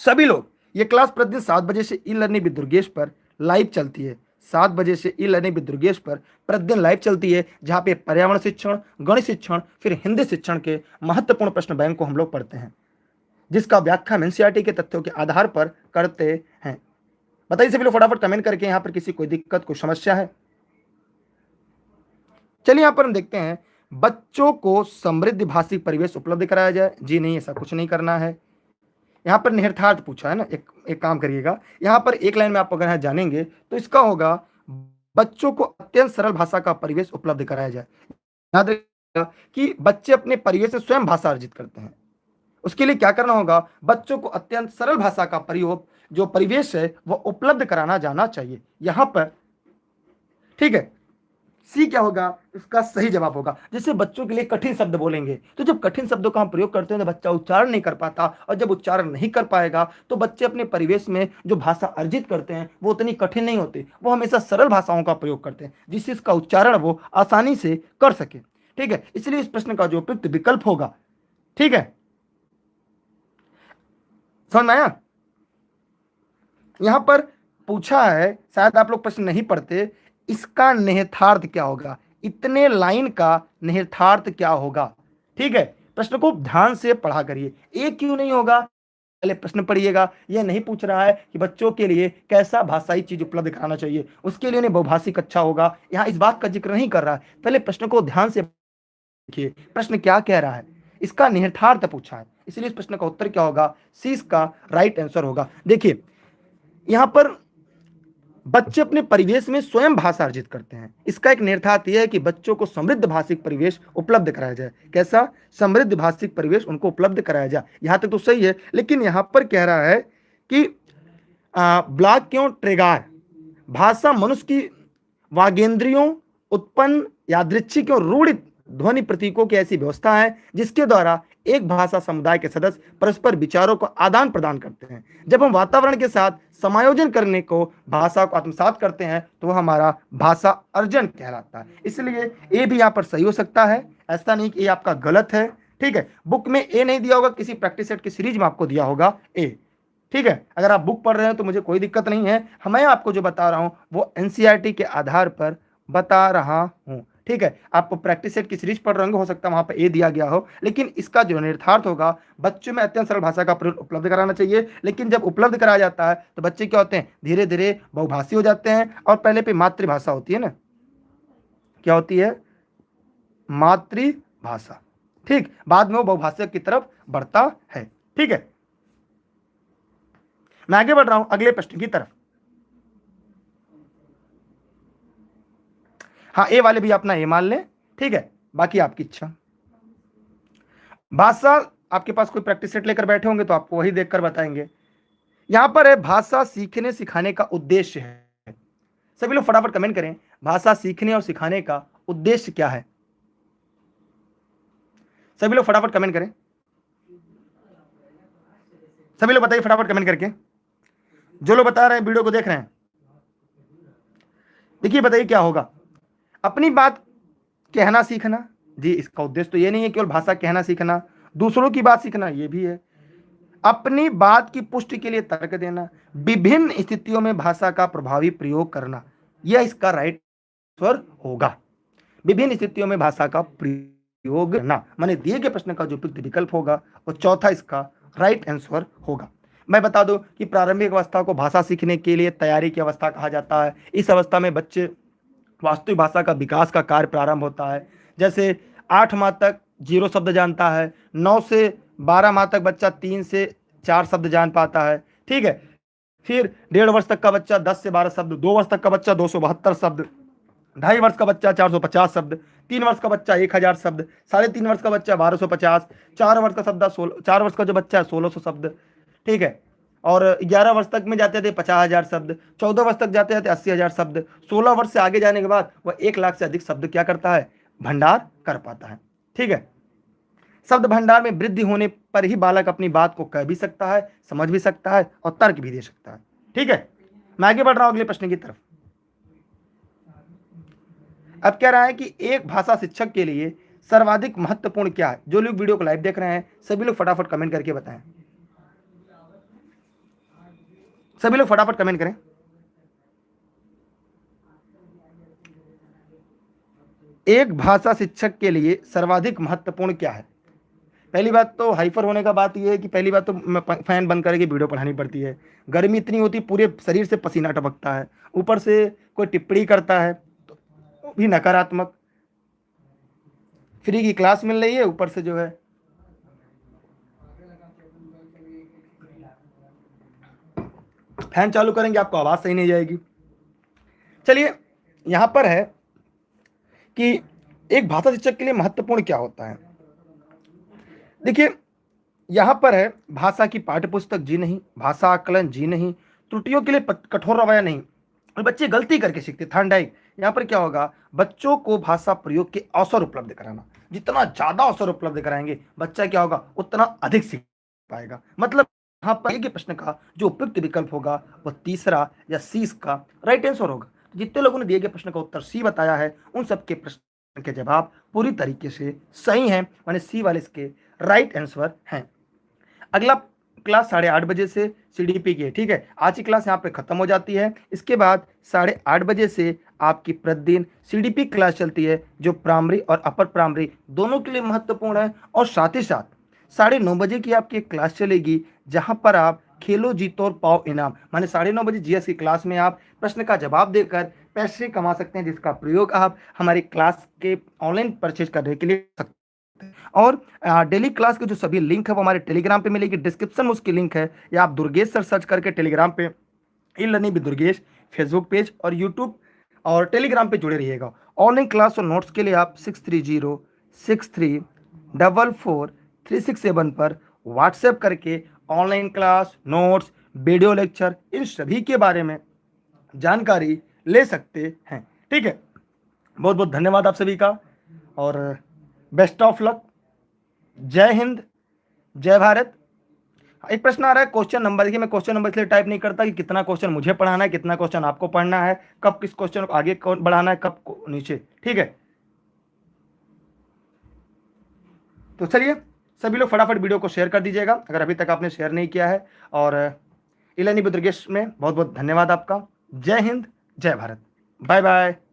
सभी लोग, ये क्लास प्रतिदिन 7 बजे से ई-लर्निंग विद दुर्गेश पर लाइव चलती है। 7 बजे से ई-लर्निंग विद दुर्गेश पर प्रतिदिन लाइव चलती है जहाँ पे पर्यावरण शिक्षण, गणित शिक्षण, फिर हिंदी शिक्षण के महत्वपूर्ण प्रश्न बैंक को हम लोग पढ़ते हैं, जिसका व्याख्या एनसीईआरटी के तथ्यों के आधार पर करते हैं। बताइए सभी लोग फटाफट कमेंट करके, यहाँ पर किसी कोई दिक्कत, कोई समस्या है? चलिए यहाँ पर हम देखते हैं, बच्चों को समृद्ध भाषिक परिवेश उपलब्ध कराया जाए। जी नहीं, ऐसा कुछ नहीं करना है। यहाँ पर निहितार्थ पूछा है ना, एक काम करिएगा, यहाँ पर एक लाइन में आप अगर जानेंगे तो इसका होगा बच्चों को अत्यंत सरल भाषा का परिवेश उपलब्ध कराया जाए। याद रखिएगा कि बच्चे अपने परिवेश से स्वयं भाषा अर्जित करते हैं, उसके लिए क्या करना होगा? बच्चों को अत्यंत सरल भाषा का प्रयोग, जो परिवेश है वह उपलब्ध कराना जाना चाहिए यहाँ पर। ठीक है, सी क्या होगा? इसका सही जवाब होगा। जैसे बच्चों के लिए कठिन शब्द बोलेंगे तो जब कठिन शब्दों का हम प्रयोग करते हैं तो बच्चा उच्चारण नहीं कर पाता, और जब उच्चारण नहीं कर पाएगा तो बच्चे अपने परिवेश में जो भाषा अर्जित करते हैं वो उतनी कठिन नहीं होती, वो हमेशा सरल भाषाओं का प्रयोग करते हैं जिससे इसका उच्चारण वो आसानी से कर सके। ठीक है, इसलिए इस प्रश्न का जो उपयुक्त विकल्प होगा, ठीक है, समझ में आया? यहां पर पूछा है, शायद आप लोग प्रश्न नहीं पढ़ते, इसका निहितार्थ क्या होगा? इतने लाइन का निहितार्थ क्या होगा? ठीक है, प्रश्न को ध्यान से पढ़ा करिए। एक क्यों नहीं होगा? पहले प्रश्न पढ़िएगा। यह नहीं पूछ रहा है कि बच्चों के लिए कैसा भाषाई चीज उपलब्ध कराना चाहिए, उसके लिए उन्हें बहुभाषिक अच्छा होगा, यहाँ इस बात का जिक्र नहीं कर रहा है। पहले प्रश्न को ध्यान से देखिए, प्रश्न क्या कह रहा है, इसका निहितार्थ पूछा है, इसलिए इस प्रश्न का उत्तर क्या होगा? सी इसका राइट आंसर होगा। देखिए यहां पर बच्चे अपने परिवेश में स्वयं भाषा अर्जित करते हैं, इसका एक निहितार्थ यह है कि बच्चों को समृद्ध भाषिक परिवेश उपलब्ध कराया जाए। कैसा? समृद्ध भाषिक परिवेश उनको उपलब्ध कराया जाए। यहां तक तो सही है, लेकिन यहां पर कह रहा है कि ब्लॉक क्यों ट्रेगार, भाषा मनुष्य की वागेंद्रियों उत्पन्न यादृच्छिक और रूढ़ ध्वनि प्रतीकों की ऐसी व्यवस्था है जिसके द्वारा एक भाषा समुदाय के सदस्य परस्पर विचारों को आदान प्रदान करते हैं। जब हम वातावरण के साथ समायोजन करने को, भाषा को आत्मसात करते हैं तो वह हमारा भाषा अर्जन कहलाता है। इसलिए ए भी यहाँ पर सही हो सकता है, ऐसा नहीं कि ए आपका गलत है। ठीक है, बुक में ए नहीं दिया होगा, किसी प्रैक्टिस सेट की सीरीज में आपको दिया होगा ए। ठीक है, अगर आप बुक पढ़ रहे हैं तो मुझे कोई दिक्कत नहीं है, मैं आपको जो बता रहा हूं वो एनसीईआरटी के आधार पर बता रहा हूं। ठीक है, आप प्रैक्टिस सेट की सीरीज पढ़ रहे होंगे, हो सकता है वहां पर ए दिया गया हो, लेकिन इसका जो निर्धार्थ होगा, बच्चों में अत्यंत सरल भाषा का प्रयोग उपलब्ध कराना चाहिए। लेकिन जब उपलब्ध कराया जाता है तो बच्चे क्या होते हैं, धीरे धीरे बहुभाषी हो जाते हैं, और पहले पे मातृभाषा होती है ना, क्या होती है, मातृभाषा, ठीक, बाद में वो बहुभाषा की तरफ बढ़ता है। ठीक है, मैं आगे बढ़ रहा हूं अगले प्रश्न की तरफ। हाँ, ए वाले भी अपना ए मान लें, ठीक है, बाकी आपकी इच्छा। भाषा, आपके पास कोई प्रैक्टिस सेट लेकर बैठे होंगे तो आपको वही देखकर बताएंगे। यहां पर है भाषा सीखने सिखाने का उद्देश्य है। सभी लोग फटाफट कमेंट करें, भाषा सीखने और सिखाने का उद्देश्य क्या है। सभी लोग फटाफट कमेंट करें, सभी लोग बताइए फटाफट कमेंट करके, जो लोग बता रहे हैं वीडियो को देख रहे हैं। देखिए बताइए क्या होगा, अपनी बात कहना सीखना, जी इसका उद्देश्य तो ये नहीं है केवल भाषा कहना सीखना, दूसरों की बात सीखना ये भी है। अपनी बात की पुष्टि के लिए तर्क देना, विभिन्न स्थितियों में भाषा का प्रभावी प्रयोग करना, यह इसका राइट आंसर होगा। विभिन्न स्थितियों में भाषा का प्रयोग करना माने दिए गए प्रश्न का जो उपयुक्त विकल्प होगा वो चौथा इसका राइट आंसर होगा। मैं बता दूं कि प्रारंभिक अवस्था को भाषा सीखने के लिए तैयारी की अवस्था कहा जाता है। इस अवस्था में बच्चे वास्तविक भाषा का विकास का कार्य प्रारंभ होता है। जैसे 8 माह तक 0 शब्द जानता है, 9 से 12 माह तक बच्चा 3 से 4 शब्द जान पाता है, ठीक है। फिर 1.5 वर्ष तक का बच्चा 10 से 12 शब्द, 2 वर्ष तक का बच्चा 272 शब्द, 2.5 वर्ष का बच्चा 450 शब्द, 3 वर्ष का बच्चा 1000 शब्द, 3.5 वर्ष का बच्चा 1250, 4 वर्ष का शब्द 4 वर्ष का जो बच्चा है 1600 शब्द, ठीक है। और 11 वर्ष तक में जाते थे 50,000 शब्द, 14 वर्ष तक जाते थे 80,000 शब्द, 16 वर्ष से आगे जाने के बाद वह 1 लाख से अधिक शब्द क्या करता है, भंडार कर पाता है, ठीक है। शब्द भंडार में वृद्धि होने पर ही बालक अपनी बात को कह भी सकता है, समझ भी सकता है और तर्क भी दे सकता है, ठीक है। मैं आगे बढ़ रहा हूं अगले प्रश्न की तरफ। अब कह रहा है कि एक भाषा शिक्षक के लिए सर्वाधिक महत्वपूर्ण क्या है। जो लोग वीडियो को लाइव देख रहे हैं सभी लोग फटाफट कमेंट करके बताएं, सभी लोग फटाफट कमेंट करें। एक भाषा शिक्षक के लिए सर्वाधिक महत्वपूर्ण क्या है। पहली बात तो हाइपर होने का बात यह है कि पहली बात तो फैन बंद करके वीडियो पढ़ानी पड़ती है, गर्मी इतनी होती पूरे शरीर से पसीना टपकता है, ऊपर से कोई टिप्पणी करता है तो भी नकारात्मक, फ्री की क्लास मिल रही है ऊपर से जो है फैन चालू करेंगे आपको आवाज सही नहीं जाएगी। चलिए यहां पर है कि एक भाषा शिक्षक के लिए महत्वपूर्ण क्या होता है। देखिए यहां पर है भाषा की पाठ्यपुस्तक जी नहीं, भाषा आकलन जी नहीं, त्रुटियों के लिए कठोर रवैया नहीं, और बच्चे गलती करके सीखते थर्ड। यहाँ पर क्या होगा, बच्चों को भाषा प्रयोग के अवसर उपलब्ध कराना, जितना ज्यादा अवसर उपलब्ध कराएंगे बच्चा क्या होगा उतना अधिक सीख पाएगा। मतलब यहाँ पर एक प्रश्न का जो उपयुक्त विकल्प होगा वह तीसरा या सी का राइट आंसर होगा। जितने लोगों ने दिए गए प्रश्न का उत्तर सी बताया है उन सबके प्रश्न के जवाब पूरी तरीके से सही हैं, माने सी वाले इसके राइट आंसर हैं। अगला क्लास 8:30 बजे से सीडीपी की है, ठीक है। आज की क्लास यहाँ पे खत्म हो जाती है। इसके बाद 8:30 बजे से आपकी प्रतिदिन सीडीपी क्लास चलती है जो प्राइमरी और अपर प्राइमरी दोनों के लिए महत्वपूर्ण है। और साथ ही साथ 9:30 बजे की आपकी एक क्लास चलेगी जहाँ पर आप खेलो जीतो और पाओ इनाम, माने 9:30 बजे जीएस की क्लास में आप प्रश्न का जवाब देकर पैसे कमा सकते हैं, जिसका प्रयोग आप हमारी क्लास के ऑनलाइन परचेज करने के लिए सकते हैं। और डेली क्लास के जो सभी लिंक है वो हमारे टेलीग्राम पे मिलेगी, डिस्क्रिप्शन में उसकी लिंक है, या आप दुर्गेश सर सर्च करके टेलीग्राम पे e learning with Durgesh Facebook page और यूट्यूब और टेलीग्राम पे जुड़े रहिएगा। ऑनलाइन क्लास और नोट्स के लिए आप 6306344367 पर व्हाट्सएप करके online class, notes, video lecture in सभी के बारे में जानकारी ले सकते हैं, ठीक है। बहुत बहुत धन्यवाद आप सभी का और बेस्ट ऑफ लक। जय हिंद, जय भारत। एक प्रश्न आ रहा है क्वेश्चन नंबर, देखिए मैं क्वेश्चन नंबर इसलिए टाइप नहीं करता कि कितना क्वेश्चन मुझे पढ़ाना है, कितना क्वेश्चन आपको पढ़ना है, कब किस क्वेश्चन को आगे बढ़ाना है, कब को नीचे, ठीक है। तो चलिए सभी लोग फटाफट वीडियो को शेयर कर दीजिएगा अगर अभी तक आपने शेयर नहीं किया है। और ई लर्निंग विद दुर्गेश में बहुत बहुत धन्यवाद आपका। जय हिंद, जय भारत, बाय बाय।